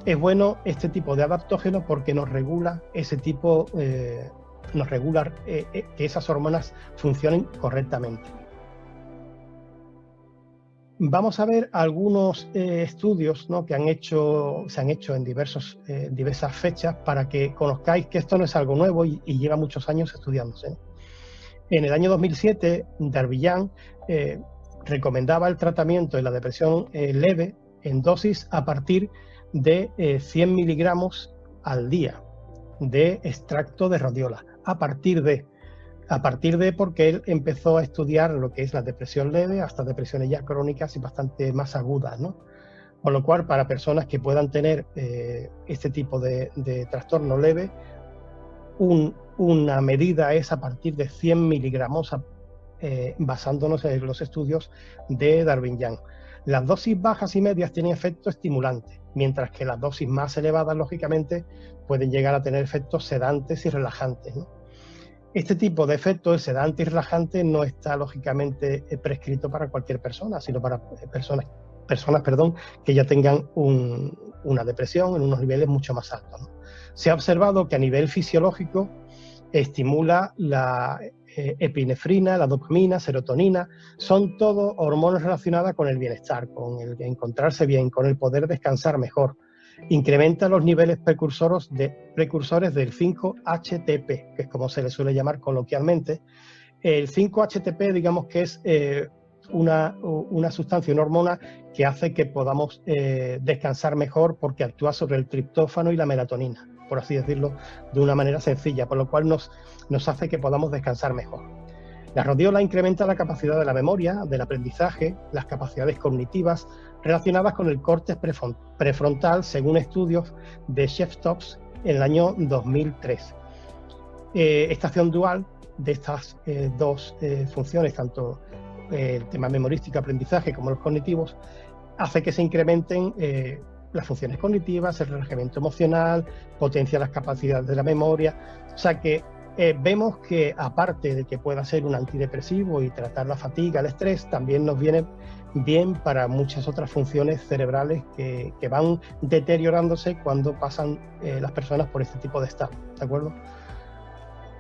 es bueno este tipo de adaptógeno porque nos regula ese tipo, que esas hormonas funcionen correctamente. Vamos a ver algunos estudios, ¿no? Que se han hecho en diversas fechas para que conozcáis que esto no es algo nuevo y lleva muchos años estudiándose, ¿no? En el año 2007, Darvillán recomendaba el tratamiento en la depresión leve en dosis a partir de 100 miligramos al día de extracto de rodiola. A partir de porque él empezó a estudiar lo que es la depresión leve hasta depresiones ya crónicas y bastante más agudas, ¿no? Con lo cual, para personas que puedan tener este tipo de trastorno leve, una medida es a partir de 100 miligramos, basándonos en los estudios de Darvillán. Las dosis bajas y medias tienen efecto estimulante, mientras que las dosis más elevadas, lógicamente, pueden llegar a tener efectos sedantes y relajantes, ¿no? Este tipo de efecto, el sedante y relajante, no está lógicamente prescrito para cualquier persona, sino para personas que ya tengan una depresión en unos niveles mucho más altos, ¿no? Se ha observado que a nivel fisiológico estimula la epinefrina, la dopamina, serotonina, son todo hormonas relacionadas con el bienestar, con el encontrarse bien, con el poder descansar mejor. Incrementa los niveles precursores del 5-HTP, que es como se le suele llamar coloquialmente. El 5-HTP, digamos que es una sustancia, una hormona que hace que podamos descansar mejor porque actúa sobre el triptófano y la melatonina. por así decirlo, de una manera sencilla, por lo cual nos hace que podamos descansar mejor. La rodiola incrementa la capacidad de la memoria, del aprendizaje, las capacidades cognitivas relacionadas con el córtex prefrontal, según estudios de Shevtsov en el año 2003. Esta acción dual de estas dos funciones, tanto el tema memorístico, aprendizaje, como los cognitivos, hace que se incrementen las funciones cognitivas, el relajamiento emocional, potencia las capacidades de la memoria. O sea que vemos que, aparte de que pueda ser un antidepresivo y tratar la fatiga, el estrés, también nos viene bien para muchas otras funciones cerebrales que van deteriorándose cuando pasan las personas por este tipo de estado, ¿de acuerdo?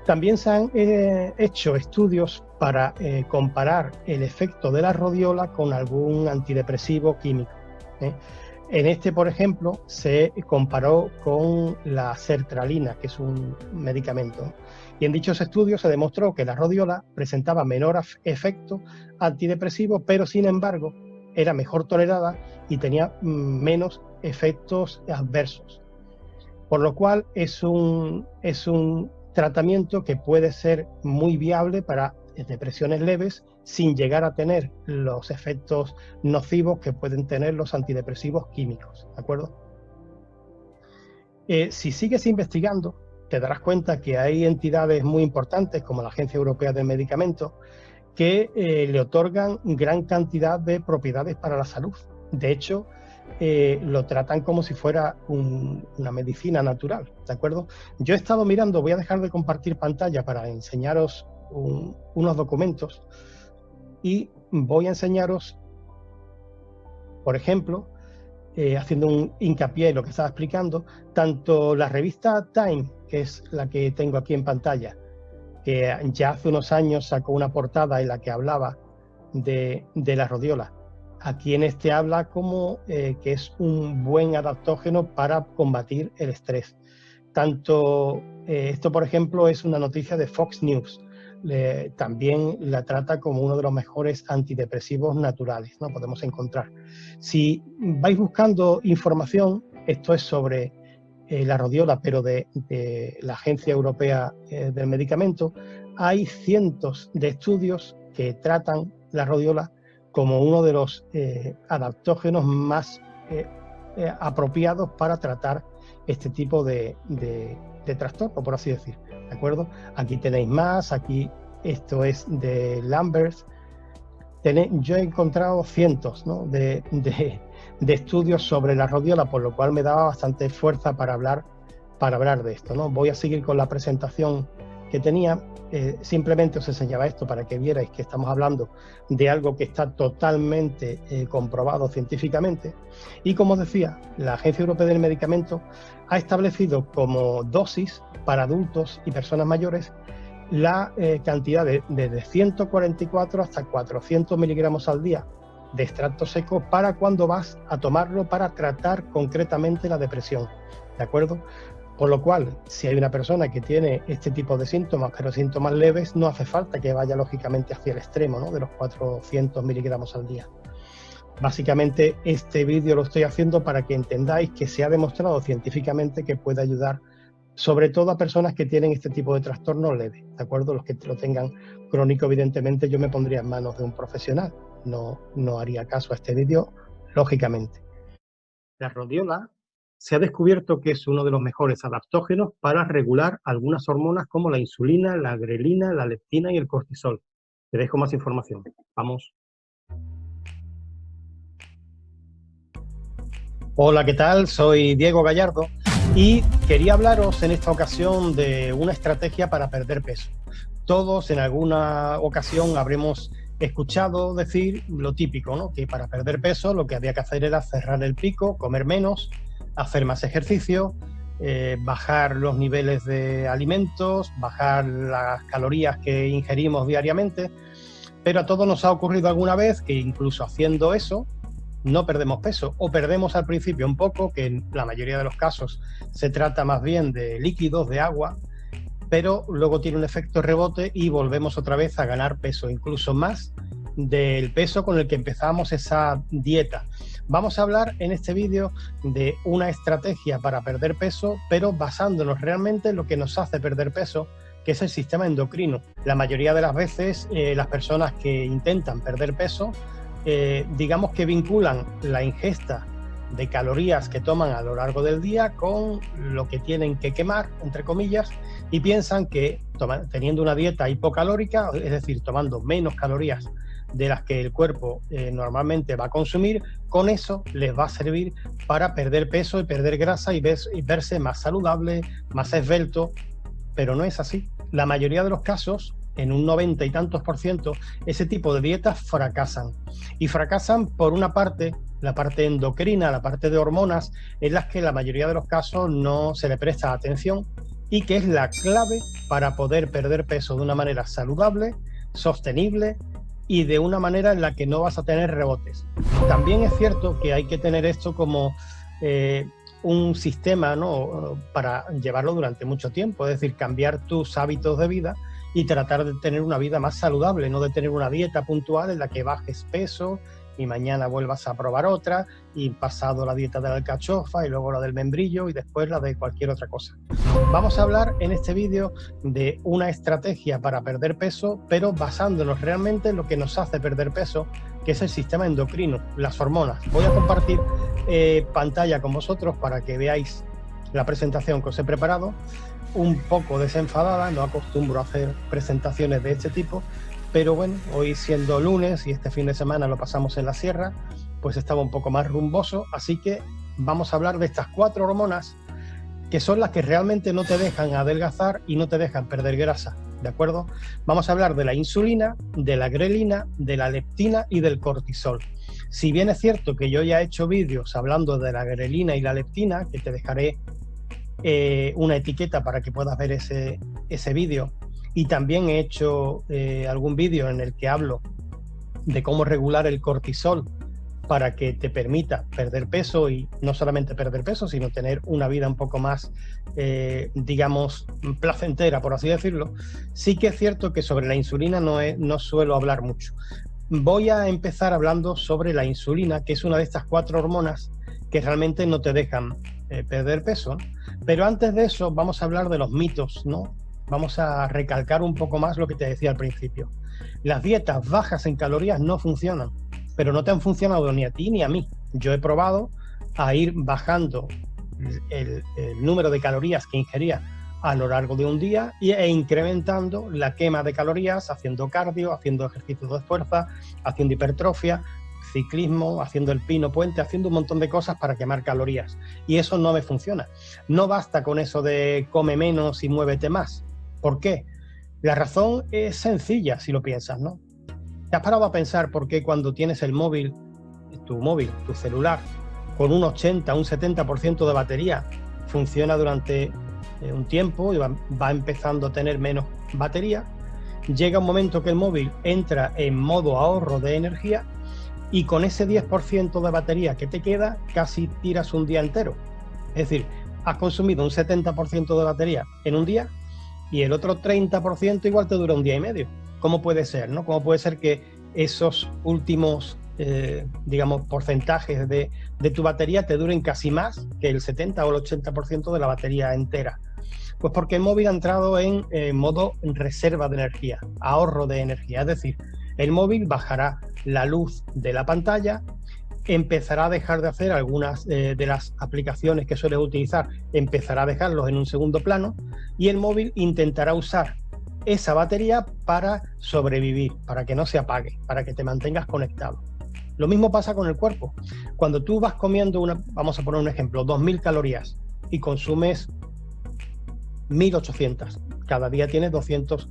También se han hecho estudios para comparar el efecto de la rodiola con algún antidepresivo químico. En este, por ejemplo, se comparó con la sertralina, que es un medicamento. Y en dichos estudios se demostró que la rodiola presentaba menor efecto antidepresivo, pero sin embargo era mejor tolerada y tenía menos efectos adversos. Por lo cual es un tratamiento que puede ser muy viable para depresiones leves sin llegar a tener los efectos nocivos que pueden tener los antidepresivos químicos, ¿de acuerdo? Si sigues investigando, te darás cuenta que hay entidades muy importantes como la Agencia Europea del Medicamento que le otorgan gran cantidad de propiedades para la salud. De hecho, lo tratan como si fuera una medicina natural, ¿de acuerdo? Yo he estado mirando, voy a dejar de compartir pantalla para enseñaros unos documentos y voy a enseñaros, por ejemplo, haciendo un hincapié en lo que estaba explicando, tanto la revista Time, que es la que tengo aquí en pantalla, que ya hace unos años sacó una portada en la que hablaba de la rodiola. Aquí en este habla como que es un buen adaptógeno para combatir el estrés. Tanto esto, por ejemplo, es una noticia de Fox News. También la trata como uno de los mejores antidepresivos naturales, ¿no? Podemos encontrar. Si vais buscando información, esto es sobre la rodiola, pero de la Agencia Europea del Medicamento, hay cientos de estudios que tratan la rodiola como uno de los adaptógenos más apropiados para tratar este tipo de trastorno, por así decir, ¿de acuerdo? Aquí tenéis más, aquí esto es de Lambert. Yo he encontrado cientos, ¿no?, de estudios sobre la rodiola, por lo cual me daba bastante fuerza para hablar de esto, ¿no? Voy a seguir con la presentación que tenía. Simplemente os enseñaba esto para que vierais que estamos hablando de algo que está totalmente comprobado científicamente. Y como os decía, la Agencia Europea del Medicamento ha establecido como dosis para adultos y personas mayores la cantidad de 144 hasta 400 miligramos al día de extracto seco para cuando vas a tomarlo para tratar concretamente la depresión, ¿de acuerdo? Por lo cual, si hay una persona que tiene este tipo de síntomas, pero síntomas leves, no hace falta que vaya lógicamente hacia el extremo, ¿no?, de los 400 miligramos al día. Básicamente, este vídeo lo estoy haciendo para que entendáis que se ha demostrado científicamente que puede ayudar sobre todo a personas que tienen este tipo de trastornos leves, ¿de acuerdo? Los que lo tengan crónico, evidentemente, yo me pondría en manos de un profesional, no haría caso a este vídeo, lógicamente. La rodiola se ha descubierto que es uno de los mejores adaptógenos para regular algunas hormonas como la insulina, la grelina, la leptina y el cortisol. Te dejo más información. Vamos. Hola, ¿qué tal? Soy Diego Gallardo y quería hablaros en esta ocasión de una estrategia para perder peso. Todos en alguna ocasión habremos escuchado decir lo típico, ¿no?, que para perder peso lo que había que hacer era cerrar el pico, comer menos, hacer más ejercicio, bajar los niveles de alimentos, bajar las calorías que ingerimos diariamente, pero a todos nos ha ocurrido alguna vez que incluso haciendo eso no perdemos peso, o perdemos al principio un poco, que en la mayoría de los casos se trata más bien de líquidos, de agua, pero luego tiene un efecto rebote y volvemos otra vez a ganar peso, incluso más del peso con el que empezamos esa dieta. Vamos a hablar en este vídeo de una estrategia para perder peso, pero basándonos realmente en lo que nos hace perder peso, que es el sistema endocrino. La mayoría de las veces las personas que intentan perder peso, digamos que vinculan la ingesta de calorías que toman a lo largo del día con lo que tienen que quemar, entre comillas, y piensan que teniendo una dieta hipocalórica, es decir, tomando menos calorías de las que el cuerpo normalmente va a consumir, con eso les va a servir para perder peso y perder grasa y verse más saludable, más esbelto, pero no es así. La mayoría de los casos, en un 90 y tantos %, ese tipo de dietas fracasan. Y fracasan por una parte, la parte endocrina, la parte de hormonas, en las que la mayoría de los casos no se le presta atención y que es la clave para poder perder peso de una manera saludable, sostenible y de una manera en la que no vas a tener rebotes. También es cierto que hay que tener esto como un sistema, ¿no?, para llevarlo durante mucho tiempo, es decir, cambiar tus hábitos de vida y tratar de tener una vida más saludable, no de tener una dieta puntual en la que bajes peso y mañana vuelvas a probar otra y pasado la dieta de la alcachofa y luego la del membrillo y después la de cualquier otra cosa. Vamos a hablar en este vídeo de una estrategia para perder peso, pero basándonos realmente en lo que nos hace perder peso, que es el sistema endocrino, las hormonas. Voy a compartir pantalla con vosotros para que veáis la presentación que os he preparado, un poco desenfadada, no acostumbro a hacer presentaciones de este tipo, pero bueno, hoy siendo lunes y este fin de semana lo pasamos en la sierra, pues estaba un poco más rumboso, así que vamos a hablar de estas 4 hormonas que son las que realmente no te dejan adelgazar y no te dejan perder grasa, ¿de acuerdo? Vamos a hablar de la insulina, de la grelina, de la leptina y del cortisol. Si bien es cierto que yo ya he hecho vídeos hablando de la grelina y la leptina, que te dejaré una etiqueta para que puedas ver ese vídeo, y también he hecho algún vídeo en el que hablo de cómo regular el cortisol para que te permita perder peso y no solamente perder peso, sino tener una vida un poco más, digamos, placentera, por así decirlo. Sí que es cierto que sobre la insulina no suelo hablar mucho. Voy a empezar hablando sobre la insulina, que es una de estas 4 hormonas que realmente no te dejan perder peso, ¿no? Pero antes de eso vamos a hablar de los mitos, ¿no? Vamos a recalcar un poco más lo que te decía al principio. Las dietas bajas en calorías no funcionan, pero no te han funcionado ni a ti ni a mí. Yo he probado a ir bajando el número de calorías que ingería a lo largo de un día e incrementando la quema de calorías haciendo cardio, haciendo ejercicios de fuerza, haciendo hipertrofia, ciclismo, haciendo el pino puente, haciendo un montón de cosas para quemar calorías. Y eso no me funciona. No basta con eso de come menos y muévete más. ¿Por qué? La razón es sencilla si lo piensas, ¿no? ¿Te has parado a pensar por qué cuando tienes el móvil, tu celular, con un 80, un 70% de batería, funciona durante un tiempo y va empezando a tener menos batería? Llega un momento que el móvil entra en modo ahorro de energía y con ese 10% de batería que te queda, casi tiras un día entero. Es decir, has consumido un 70% de batería en un día y el otro 30% igual te dura un día y medio. ¿Cómo puede ser, no? ¿Cómo puede ser que esos últimos, digamos, porcentajes de tu batería te duren casi más que el 70 o el 80% de la batería entera? Pues porque el móvil ha entrado en modo reserva de energía, ahorro de energía. Es decir, el móvil bajará la luz de la pantalla, empezará a dejar de hacer algunas de las aplicaciones que sueles utilizar, empezará a dejarlos en un segundo plano y el móvil intentará usar esa batería para sobrevivir, para que no se apague, para que te mantengas conectado. Lo mismo pasa con el cuerpo. Cuando tú vas comiendo vamos a poner un ejemplo, 2000 calorías y consumes 1800, cada día tienes 200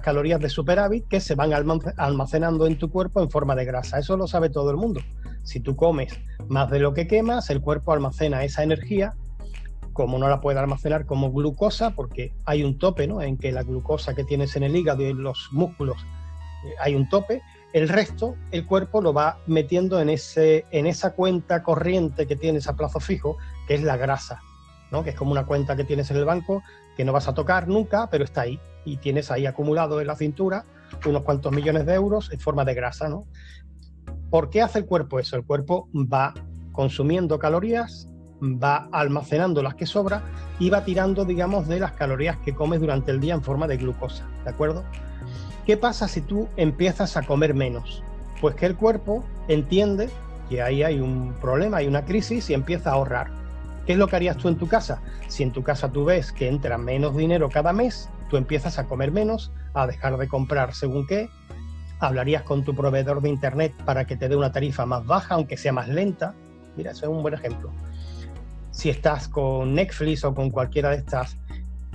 calorías de superávit que se van almacenando en tu cuerpo en forma de grasa. Eso lo sabe todo el mundo. Si tú comes más de lo que quemas, el cuerpo almacena esa energía, como no la puede almacenar como glucosa, porque hay un tope, ¿no?, en que la glucosa que tienes en el hígado y en los músculos hay un tope. El resto, el cuerpo lo va metiendo en esa cuenta corriente que tienes a plazo fijo, que es la grasa, ¿no?, que es como una cuenta que tienes en el banco que no vas a tocar nunca, pero está ahí y tienes ahí acumulado en la cintura unos cuantos millones de euros en forma de grasa, ¿no? ¿Por qué hace el cuerpo eso? El cuerpo va consumiendo calorías, va almacenando las que sobra y va tirando, digamos, de las calorías que comes durante el día en forma de glucosa, ¿de acuerdo? ¿Qué pasa si tú empiezas a comer menos? Pues que el cuerpo entiende que ahí hay un problema, hay una crisis y empieza a ahorrar. ¿Qué es lo que harías tú en tu casa? Si en tu casa tú ves que entra menos dinero cada mes, tú empiezas a comer menos, a dejar de comprar según qué, hablarías con tu proveedor de internet para que te dé una tarifa más baja, aunque sea más lenta. Mira, eso es un buen ejemplo. Si estás con Netflix o con cualquiera de estas,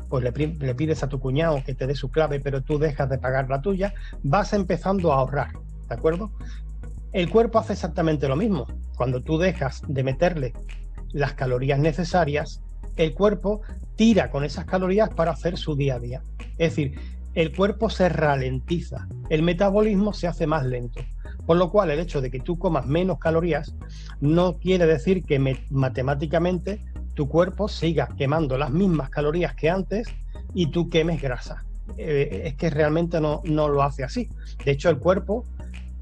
pues le pides a tu cuñado que te dé su clave, pero tú dejas de pagar la tuya, vas empezando a ahorrar, ¿de acuerdo? El cuerpo hace exactamente lo mismo. Cuando tú dejas de meterle las calorías necesarias, el cuerpo tira con esas calorías para hacer su día a día. Es decir, el cuerpo se ralentiza, el metabolismo se hace más lento. Por lo cual, el hecho de que tú comas menos calorías no quiere decir que matemáticamente tu cuerpo siga quemando las mismas calorías que antes y tú quemes grasa. Es que realmente no lo hace así. De hecho, el cuerpo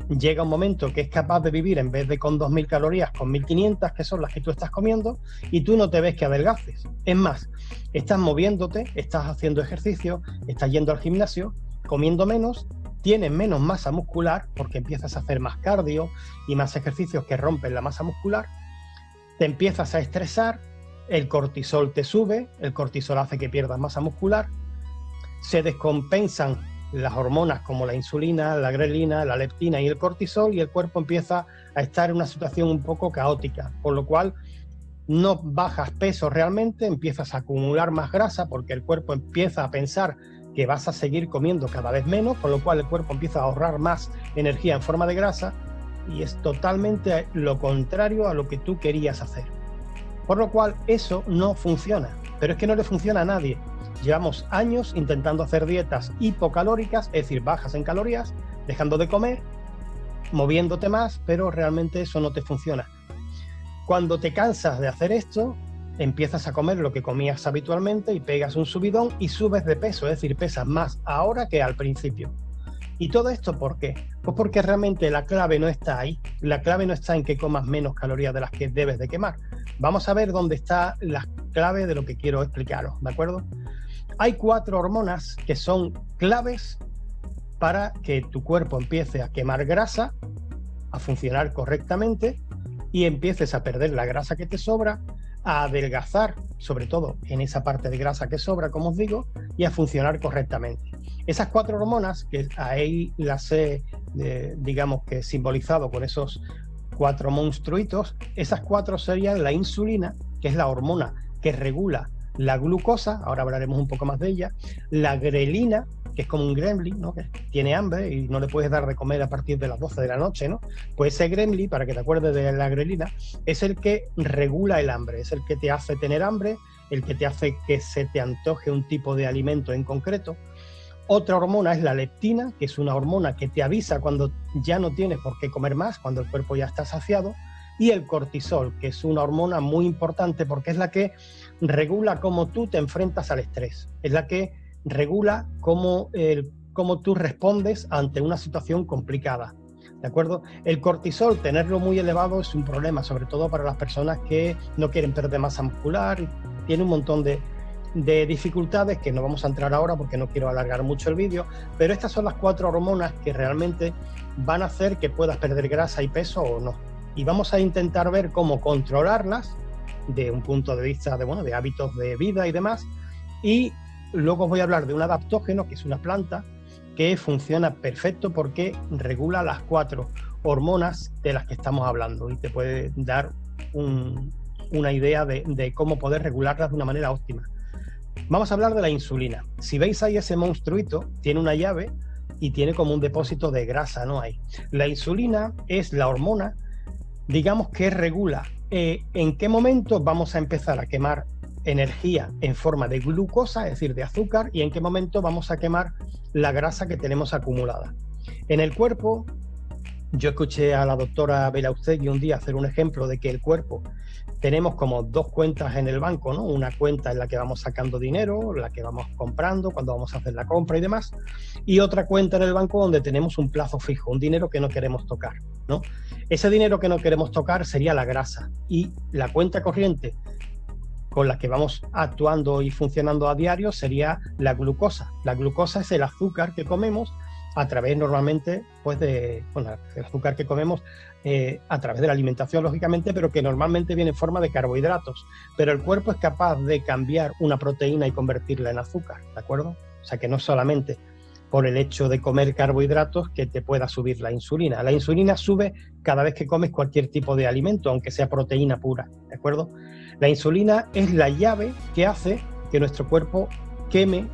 llega un momento que es capaz de vivir, en vez de con 2.000 calorías, con 1.500, que son las que tú estás comiendo, y tú no te ves que adelgaces. Es más, estás moviéndote, estás haciendo ejercicio, estás yendo al gimnasio, comiendo menos, tienes menos masa muscular, porque empiezas a hacer más cardio y más ejercicios que rompen la masa muscular, te empiezas a estresar, el cortisol te sube, el cortisol hace que pierdas masa muscular, se descompensan las hormonas como la insulina, la grelina, la leptina y el cortisol, y el cuerpo empieza a estar en una situación un poco caótica, por lo cual no bajas peso realmente, empiezas a acumular más grasa porque el cuerpo empieza a pensar que vas a seguir comiendo cada vez menos, con lo cual el cuerpo empieza a ahorrar más energía en forma de grasa y es totalmente lo contrario a lo que tú querías hacer. Por lo cual eso no funciona, pero es que no le funciona a nadie. Llevamos años intentando hacer dietas hipocalóricas, es decir, bajas en calorías, dejando de comer, moviéndote más, pero realmente eso no te funciona. Cuando te cansas de hacer esto, empiezas a comer lo que comías habitualmente y pegas un subidón y subes de peso, es decir, pesas más ahora que al principio. ¿Y todo esto por qué? Pues porque realmente la clave no está ahí. La clave no está en que comas menos calorías de las que debes de quemar. Vamos a ver dónde está la clave de lo que quiero explicaros, ¿de acuerdo? Hay 4 hormonas que son claves para que tu cuerpo empiece a quemar grasa, a funcionar correctamente y empieces a perder la grasa que te sobra, a adelgazar, sobre todo en esa parte de grasa que sobra, como os digo, y a funcionar correctamente. Esas 4 hormonas, que ahí las he, digamos que simbolizado con esos 4 monstruitos, esas 4 serían la insulina, que es la hormona que regula la glucosa, ahora hablaremos un poco más de ella, la grelina, que es como un gremlin, ¿no? Que tiene hambre y no le puedes dar de comer a partir de las 12 de la noche, ¿no? Pues ese gremlin, para que te acuerdes de la grelina, es el que regula el hambre, es el que te hace tener hambre, el que te hace que se te antoje un tipo de alimento en concreto. Otra hormona es la leptina, que es una hormona que te avisa cuando ya no tienes por qué comer más, cuando el cuerpo ya está saciado. Y el cortisol, que es una hormona muy importante porque es la que regula cómo tú te enfrentas al estrés, es la que regula cómo tú respondes ante una situación complicada, ¿de acuerdo? El cortisol, tenerlo muy elevado es un problema, sobre todo para las personas que no quieren perder masa muscular, tiene un montón de dificultades que no vamos a entrar ahora porque no quiero alargar mucho el vídeo, pero estas son las 4 hormonas que realmente van a hacer que puedas perder grasa y peso o no. Y vamos a intentar ver cómo controlarlas de un punto de vista de hábitos de vida y demás. Y luego os voy a hablar de un adaptógeno, que es una planta que funciona perfecto porque regula las 4 hormonas de las que estamos hablando y te puede dar una idea de cómo poder regularlas de una manera óptima. Vamos a hablar de la insulina. Si veis ahí ese monstruito, tiene una llave y tiene como un depósito de grasa, ¿no? Hay. La insulina es la hormona, digamos, que regula en qué momento vamos a empezar a quemar energía en forma de glucosa, es decir, de azúcar, y en qué momento vamos a quemar la grasa que tenemos acumulada. En el cuerpo, yo escuché a la doctora Belaustegui un día hacer un ejemplo de que el cuerpo tenemos como 2 cuentas en el banco, ¿no? Una cuenta en la que vamos sacando dinero, la que vamos comprando cuando vamos a hacer la compra y demás, y otra cuenta en el banco donde tenemos un plazo fijo, un dinero que no queremos tocar, ¿no? Ese dinero que no queremos tocar sería la grasa, y la cuenta corriente con la que vamos actuando y funcionando a diario sería la glucosa. La glucosa es el azúcar que comemos a través normalmente, pues el azúcar que comemos a través de la alimentación, lógicamente, pero que normalmente viene en forma de carbohidratos. Pero el cuerpo es capaz de cambiar una proteína y convertirla en azúcar, ¿de acuerdo? O sea que no solamente por el hecho de comer carbohidratos que te pueda subir la insulina. La insulina sube cada vez que comes cualquier tipo de alimento, aunque sea proteína pura, ¿de acuerdo? La insulina es la llave que hace que nuestro cuerpo queme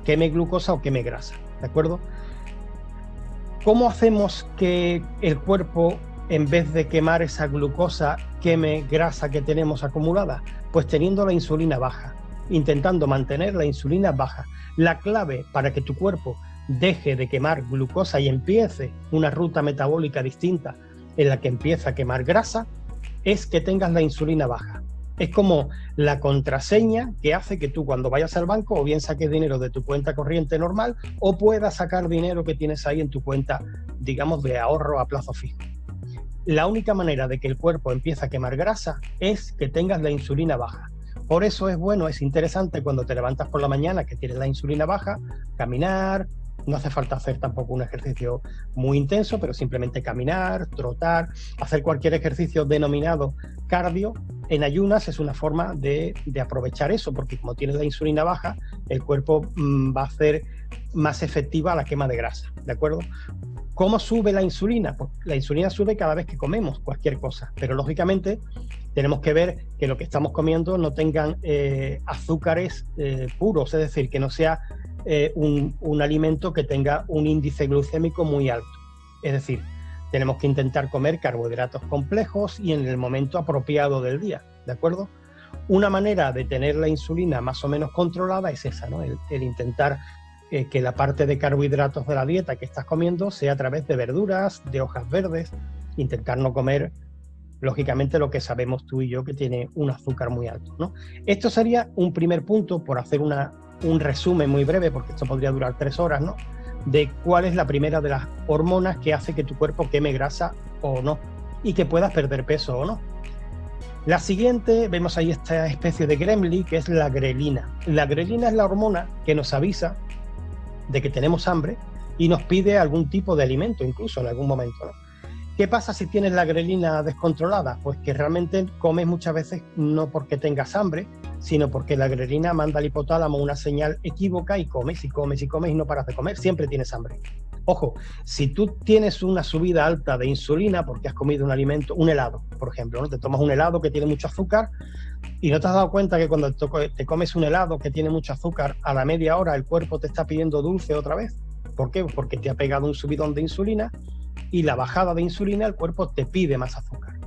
queme glucosa o queme grasa, ¿de acuerdo? ¿Cómo hacemos que el cuerpo, en vez de quemar esa glucosa, queme grasa que tenemos acumulada? Pues teniendo la insulina baja, intentando mantener la insulina baja. La clave para que tu cuerpo deje de quemar glucosa y empiece una ruta metabólica distinta en la que empieza a quemar grasa es que tengas la insulina baja. Es como la contraseña que hace que tú, cuando vayas al banco, o bien saques dinero de tu cuenta corriente normal o puedas sacar dinero que tienes ahí en tu cuenta, digamos, de ahorro a plazo fijo. La única manera de que el cuerpo empiece a quemar grasa es que tengas la insulina baja. Por eso es bueno, es interesante cuando te levantas por la mañana que tienes la insulina baja, caminar. No hace falta hacer tampoco un ejercicio muy intenso, pero simplemente caminar, trotar, hacer cualquier ejercicio denominado cardio en ayunas es una forma de aprovechar eso, porque como tienes la insulina baja, el cuerpo va a hacer más efectiva la quema de grasa, ¿de acuerdo? ¿Cómo sube la insulina? Pues la insulina sube cada vez que comemos cualquier cosa, pero lógicamente tenemos que ver que lo que estamos comiendo no tengan azúcares puros, es decir, que no sea un alimento que tenga un índice glucémico muy alto. Es decir, tenemos que intentar comer carbohidratos complejos y en el momento apropiado del día, ¿de acuerdo? Una manera de tener la insulina más o menos controlada es esa, ¿no? El intentar que la parte de carbohidratos de la dieta que estás comiendo sea a través de verduras, de hojas verdes, intentar no comer, lógicamente, lo que sabemos tú y yo que tiene un azúcar muy alto, ¿no? Esto sería un primer punto, por hacer un resumen muy breve, porque esto podría durar 3 horas, ¿no? De cuál es la primera de las hormonas que hace que tu cuerpo queme grasa o no, y que puedas perder peso o no. La siguiente, vemos ahí esta especie de gremlin, que es la grelina. La grelina es la hormona que nos avisa de que tenemos hambre y nos pide algún tipo de alimento, incluso en algún momento, ¿no? ¿Qué pasa si tienes la grelina descontrolada? Pues que realmente comes muchas veces no porque tengas hambre, sino porque la grelina manda al hipotálamo una señal equívoca y comes y comes y comes y no paras de comer, siempre tienes hambre. Ojo, si tú tienes una subida alta de insulina porque has comido un alimento, un helado, por ejemplo, ¿no? Te tomas un helado que tiene mucho azúcar y no te has dado cuenta que cuando te comes un helado que tiene mucho azúcar, a la media hora el cuerpo te está pidiendo dulce otra vez. ¿Por qué? Porque te ha pegado un subidón de insulina y la bajada de insulina el cuerpo te pide más azúcar.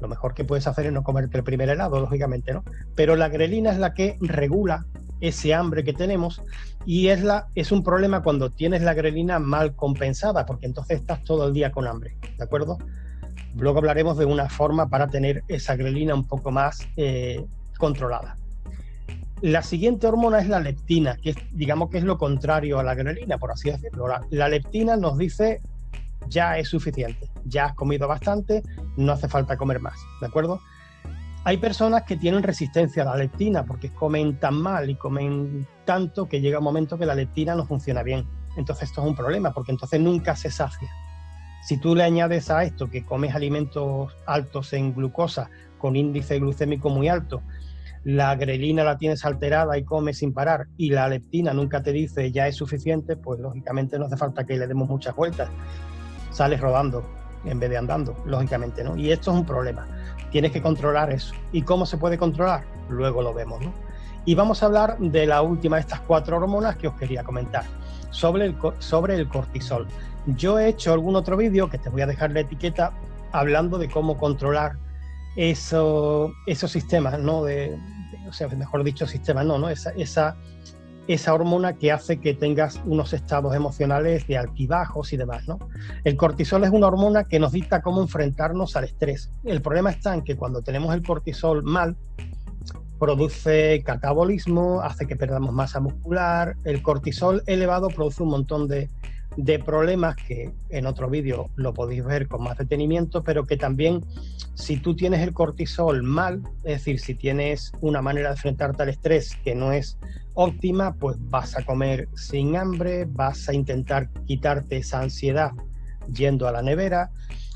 Lo mejor que puedes hacer es no comerte el primer helado, lógicamente, ¿no? Pero la grelina es la que regula ese hambre que tenemos y es un problema cuando tienes la grelina mal compensada, porque entonces estás todo el día con hambre, ¿de acuerdo? Luego hablaremos de una forma para tener esa grelina un poco más controlada. La siguiente hormona es la leptina, que digamos que es lo contrario a la grelina, por así decirlo. La leptina nos dice: ya es suficiente, ya has comido bastante, no hace falta comer más, ¿de acuerdo? Hay personas que tienen resistencia a la leptina porque comen tan mal y comen tanto que llega un momento que la leptina no funciona bien. Entonces esto es un problema, porque entonces nunca se sacia. Si tú le añades a esto que comes alimentos altos en glucosa con índice glucémico muy alto, la grelina la tienes alterada y comes sin parar y la leptina nunca te dice ya es suficiente, pues lógicamente no hace falta que le demos muchas vueltas. Sales rodando en vez de andando, lógicamente, ¿no? Y esto es un problema. Tienes que controlar eso. ¿Y cómo se puede controlar? Luego lo vemos, ¿no? Y vamos a hablar de la última de estas 4 hormonas que os quería comentar, sobre el cortisol. Yo he hecho algún otro vídeo, que te voy a dejar la etiqueta, hablando de cómo controlar esos sistemas, ¿no? O sea, mejor dicho, sistemas, ¿no? Esa hormona que hace que tengas unos estados emocionales de altibajos y demás, ¿no? El cortisol es una hormona que nos dicta cómo enfrentarnos al estrés. El problema está en que cuando tenemos el cortisol mal, produce catabolismo, hace que perdamos masa muscular. El cortisol elevado produce un montón de de problemas que en otro vídeo lo podéis ver con más detenimiento, pero que también si tú tienes el cortisol mal, es decir, si tienes una manera de enfrentarte al estrés que no es óptima, pues vas a comer sin hambre, vas a intentar quitarte esa ansiedad yendo a la nevera.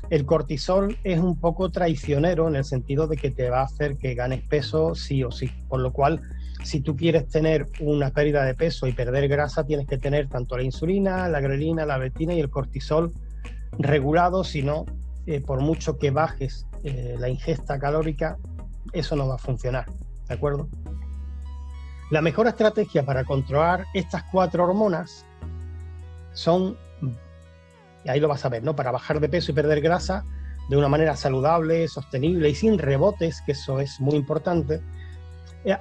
El cortisol es un poco traicionero en el sentido de que te va a hacer que ganes peso sí o sí, por lo cual si tú quieres tener una pérdida de peso y perder grasa, tienes que tener tanto la insulina, la grelina, la leptina y el cortisol regulados, si no, por mucho que bajes la ingesta calórica, eso no va a funcionar, ¿de acuerdo? La mejor estrategia para controlar estas 4 hormonas son, y ahí lo vas a ver, ¿no? Para bajar de peso y perder grasa de una manera saludable, sostenible y sin rebotes, que eso es muy importante,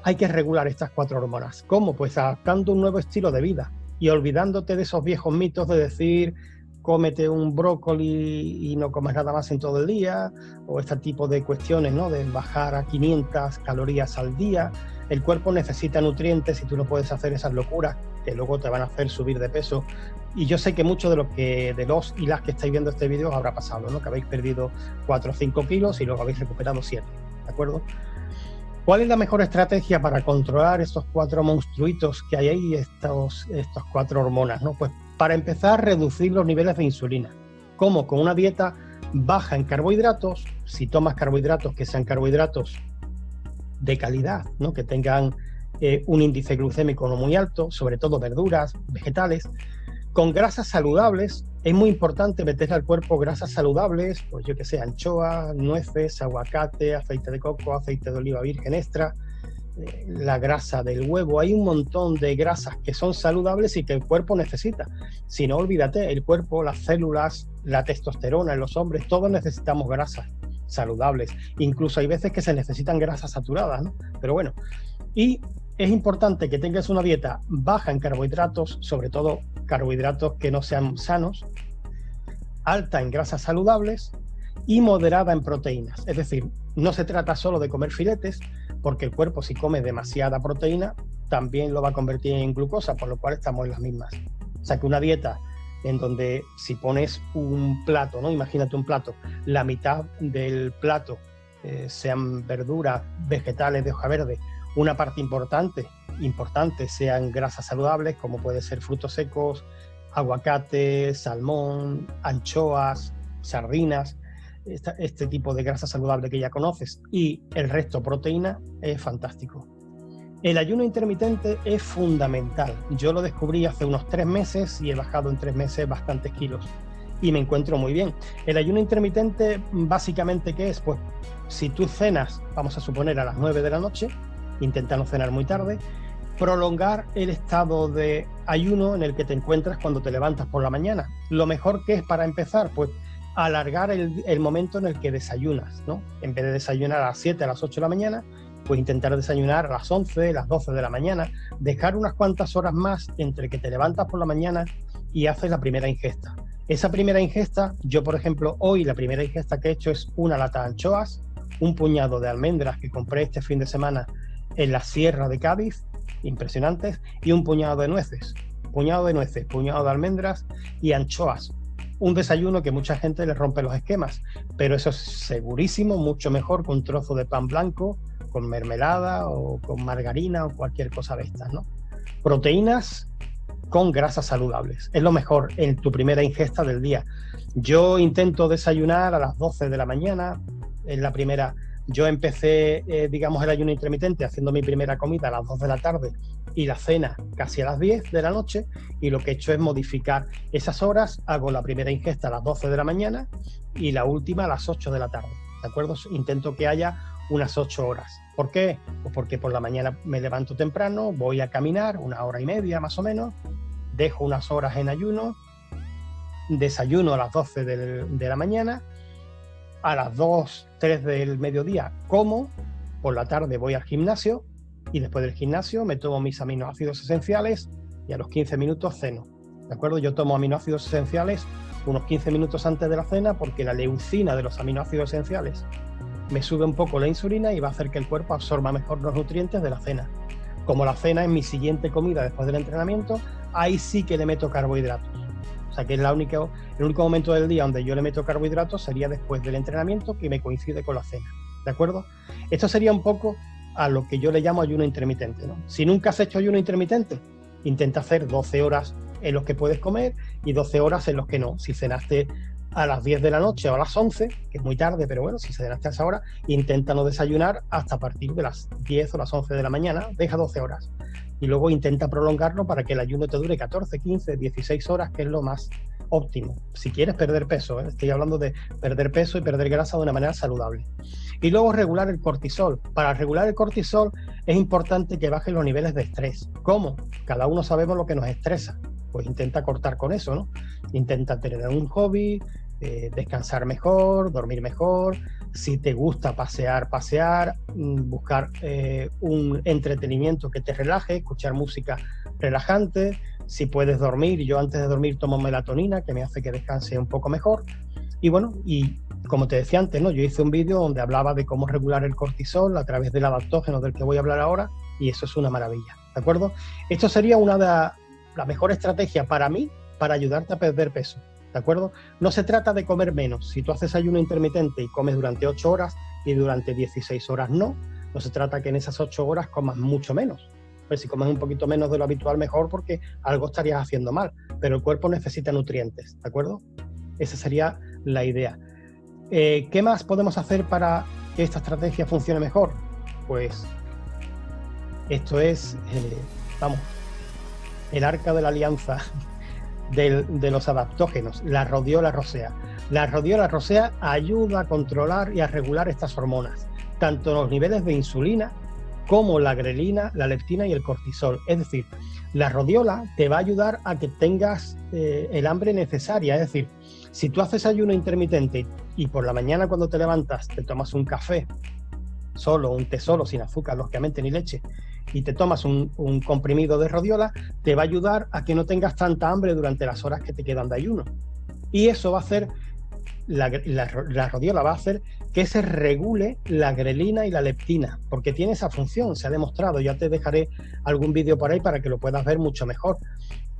hay que regular estas 4 hormonas. ¿Cómo? Pues adaptando un nuevo estilo de vida y olvidándote de esos viejos mitos de decir cómete un brócoli y no comes nada más en todo el día, o este tipo de cuestiones, ¿no? De bajar a 500 calorías al día. El cuerpo necesita nutrientes y tú no puedes hacer esas locuras que luego te van a hacer subir de peso. Y yo sé que muchos de los y las que estáis viendo este vídeo os habrá pasado, ¿no? Que habéis perdido 4 o 5 kilos y luego habéis recuperado 7, ¿de acuerdo? ¿Cuál es la mejor estrategia para controlar estos 4 monstruitos que hay ahí, estos 4 hormonas, ¿no? Pues para empezar, reducir los niveles de insulina. ¿Cómo? Con una dieta baja en carbohidratos. Si tomas carbohidratos, que sean carbohidratos de calidad, ¿no? Que tengan un índice glucémico no muy alto, sobre todo verduras, vegetales. Con grasas saludables, es muy importante meterle al cuerpo grasas saludables, pues yo que sé, anchoas, nueces, aguacate, aceite de coco, aceite de oliva virgen extra, la grasa del huevo. Hay un montón de grasas que son saludables y que el cuerpo necesita. Si no, olvídate, el cuerpo, las células, la testosterona en los hombres, todos necesitamos grasas saludables. Incluso hay veces que se necesitan grasas saturadas, ¿no? Pero bueno, y es importante que tengas una dieta baja en carbohidratos, sobre todo carbohidratos que no sean sanos, alta en grasas saludables y moderada en proteínas. Es decir, no se trata solo de comer filetes, porque el cuerpo, si come demasiada proteína, también lo va a convertir en glucosa, por lo cual estamos en las mismas. O sea que una dieta en donde si pones un plato, ¿no? Imagínate un plato, la mitad del plato sean verduras, vegetales de hoja verde, una parte importante sean grasas saludables, como puede ser frutos secos, aguacate, salmón, anchoas, sardinas, este tipo de grasa saludable que ya conoces, y el resto proteína, es fantástico. El ayuno intermitente es fundamental. Yo lo descubrí hace unos 3 meses y he bajado en 3 meses bastantes kilos y me encuentro muy bien. El ayuno intermitente, básicamente, ¿qué es? Pues si tú cenas, vamos a suponer a las 9 de la noche, intenta no cenar muy tarde, prolongar el estado de ayuno en el que te encuentras cuando te levantas por la mañana. Lo mejor que es para empezar, pues alargar el momento en el que desayunas, ¿no? En vez de desayunar a las 7, a las 8 de la mañana, pues intentar desayunar a las 11, las 12 de la mañana, dejar unas cuantas horas más entre que te levantas por la mañana y haces la primera ingesta. Esa primera ingesta, yo por ejemplo, hoy la primera ingesta que he hecho es una lata de anchoas, un puñado de almendras que compré este fin de semana en la Sierra de Cádiz, impresionantes, y un puñado de nueces, puñado de almendras y anchoas. Un desayuno que mucha gente le rompe los esquemas, pero eso es segurísimo, mucho mejor que un trozo de pan blanco con mermelada o con margarina o cualquier cosa de estas, ¿no? Proteínas con grasas saludables, es lo mejor en tu primera ingesta del día. Yo intento desayunar a las 12 de la mañana, en la primera. Yo empecé, digamos, el ayuno intermitente haciendo mi primera comida a las 2 de la tarde y la cena casi a las 10 de la noche, y lo que he hecho es modificar esas horas. Hago la primera ingesta a las 12 de la mañana y la última a las 8 de la tarde, ¿de acuerdo? Intento que haya unas 8 horas. ¿Por qué? Pues porque por la mañana me levanto temprano, voy a caminar 1 hora y media más o menos, dejo unas horas en ayuno, desayuno a las 12 de la mañana, a las 2, 3 del mediodía como, por la tarde voy al gimnasio y después del gimnasio me tomo mis aminoácidos esenciales y a los 15 minutos ceno, ¿de acuerdo? Yo tomo aminoácidos esenciales unos 15 minutos antes de la cena porque la leucina de los aminoácidos esenciales me sube un poco la insulina y va a hacer que el cuerpo absorba mejor los nutrientes de la cena. Como la cena es mi siguiente comida después del entrenamiento, ahí sí que le meto carbohidratos. O sea que es el único momento del día donde yo le meto carbohidratos sería después del entrenamiento, que me coincide con la cena, ¿de acuerdo? Esto sería un poco a lo que yo le llamo ayuno intermitente, ¿no? Si nunca has hecho ayuno intermitente, intenta hacer 12 horas en los que puedes comer y 12 horas en los que no. Si cenaste a las 10 de la noche o a las 11, que es muy tarde, pero bueno, si cenaste a esa hora, intenta no desayunar hasta a partir de las 10 o las 11 de la mañana, deja 12 horas. Y luego intenta prolongarlo para que el ayuno te dure 14, 15, 16 horas, que es lo más óptimo. Si quieres perder peso, estoy hablando de perder peso y perder grasa de una manera saludable. Y luego regular el cortisol. Para regular el cortisol es importante que bajen los niveles de estrés. ¿Cómo? Cada uno sabemos lo que nos estresa. Pues intenta cortar con eso, ¿no? Intenta tener un hobby, descansar mejor, dormir mejor. Si te gusta pasear, buscar un entretenimiento que te relaje, escuchar música relajante. Si puedes dormir, yo antes de dormir tomo melatonina, que me hace que descanse un poco mejor. Y bueno, y como te decía antes, ¿no? Yo hice un vídeo donde hablaba de cómo regular el cortisol a través del adaptógeno del que voy a hablar ahora, y eso es una maravilla, ¿de acuerdo? Esto sería una de la mejor estrategia para mí para ayudarte a perder peso, ¿de acuerdo? No se trata de comer menos. Si tú haces ayuno intermitente y comes durante 8 horas y durante 16 horas no se trata que en esas 8 horas comas mucho menos. Pues si comes un poquito menos de lo habitual, mejor, porque algo estarías haciendo mal, pero el cuerpo necesita nutrientes, ¿de acuerdo? Esa sería la idea. ¿Qué más podemos hacer para que esta estrategia funcione mejor? Pues esto es, el arca de la alianza de los adaptógenos, la rodiola rosea. La rodiola rosea ayuda a controlar y a regular estas hormonas, tanto los niveles de insulina como la grelina, la leptina y el cortisol. Es decir, la rodiola te va a ayudar a que tengas el hambre necesaria. Es decir, si tú haces ayuno intermitente y por la mañana cuando te levantas te tomas un café solo, un té solo, sin azúcar, lógicamente, ni leche, y te tomas un comprimido de rodiola, te va a ayudar a que no tengas tanta hambre durante las horas que te quedan de ayuno. Y eso va a hacer, la rodiola va a hacer que se regule la grelina y la leptina, porque tiene esa función, se ha demostrado. Ya te dejaré algún vídeo por ahí para que lo puedas ver mucho mejor.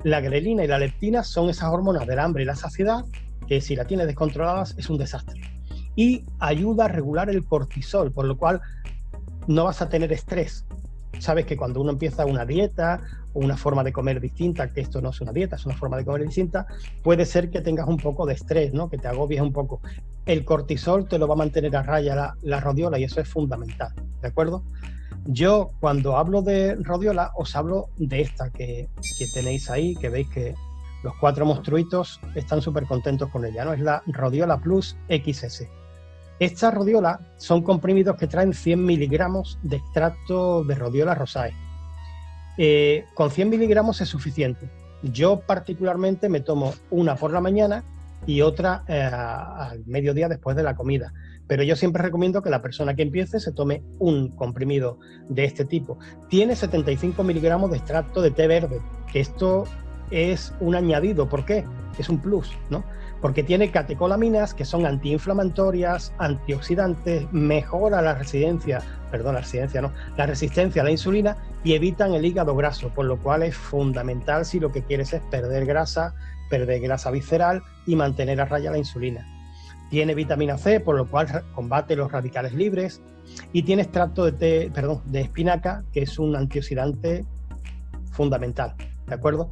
La grelina y la leptina son esas hormonas del hambre y la saciedad, que si la tienes descontroladas es un desastre. Y ayuda a regular el cortisol, por lo cual no vas a tener estrés. Sabes que cuando uno empieza una dieta o una forma de comer distinta, que esto no es una dieta, es una forma de comer distinta, puede ser que tengas un poco de estrés, ¿no? Que te agobies un poco. El cortisol te lo va a mantener a raya la rodiola, y eso es fundamental, ¿de acuerdo? Yo cuando hablo de rodiola os hablo de esta que tenéis ahí, que veis que los 4 monstruitos están súper contentos con ella, ¿no? Es la Rodiola Plus XS. Estas rodiolas son comprimidos que traen 100 miligramos de extracto de Rodiola rosae. Con 100 miligramos es suficiente. Yo particularmente me tomo una por la mañana y otra al mediodía después de la comida. Pero yo siempre recomiendo que la persona que empiece se tome un comprimido de este tipo. Tiene 75 miligramos de extracto de té verde, que esto es un añadido. ¿Por qué? Es un plus, ¿no? Porque tiene catecolaminas, que son antiinflamatorias, antioxidantes, mejora la resistencia a la insulina y evitan el hígado graso, por lo cual es fundamental si lo que quieres es perder grasa visceral y mantener a raya la insulina. Tiene vitamina C, por lo cual combate los radicales libres, y tiene extracto de espinaca, que es un antioxidante fundamental, ¿de acuerdo?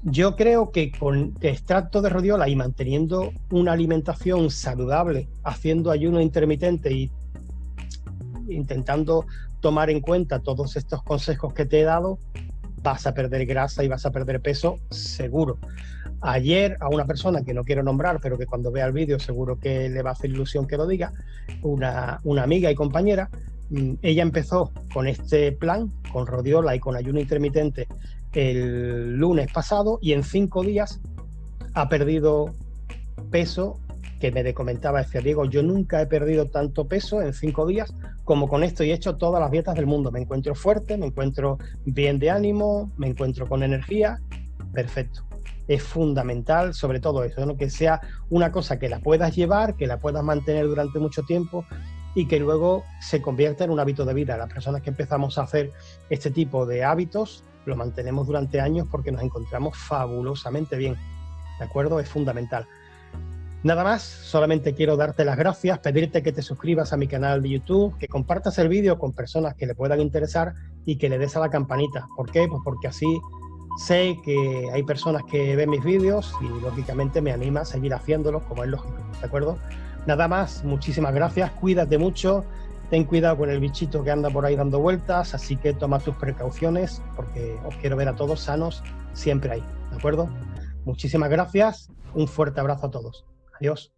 Yo creo que con extracto de rodiola y manteniendo una alimentación saludable, haciendo ayuno intermitente y intentando tomar en cuenta todos estos consejos que te he dado, vas a perder grasa y vas a perder peso seguro. Ayer a una persona que no quiero nombrar, pero que cuando vea el vídeo seguro que le va a hacer ilusión que lo diga, una amiga y compañera, ella empezó con este plan, con rodiola y con ayuno intermitente, el lunes pasado, y en 5 días ha perdido peso, que me comentaba, decía: Diego, yo nunca he perdido tanto peso en 5 días como con esto, y he hecho todas las dietas del mundo. Me encuentro fuerte, me encuentro bien de ánimo, me encuentro con energía. Perfecto. Es fundamental, sobre todo eso, ¿no? Que sea una cosa que la puedas llevar, que la puedas mantener durante mucho tiempo y que luego se convierta en un hábito de vida. Las personas que empezamos a hacer este tipo de hábitos lo mantenemos durante años porque nos encontramos fabulosamente bien. ¿de acuerdo? Es fundamental. Nada más, solamente quiero darte las gracias, pedirte que te suscribas a mi canal de YouTube, que compartas el vídeo con personas que le puedan interesar y que le des a la campanita. ¿Por qué? Pues porque así sé que hay personas que ven mis vídeos y lógicamente me anima a seguir haciéndolos, como es lógico, ¿de acuerdo? Nada más, muchísimas gracias, cuídate mucho, ten cuidado con el bichito que anda por ahí dando vueltas, así que toma tus precauciones porque os quiero ver a todos sanos siempre ahí, ¿de acuerdo? Muchísimas gracias, un fuerte abrazo a todos. Adiós.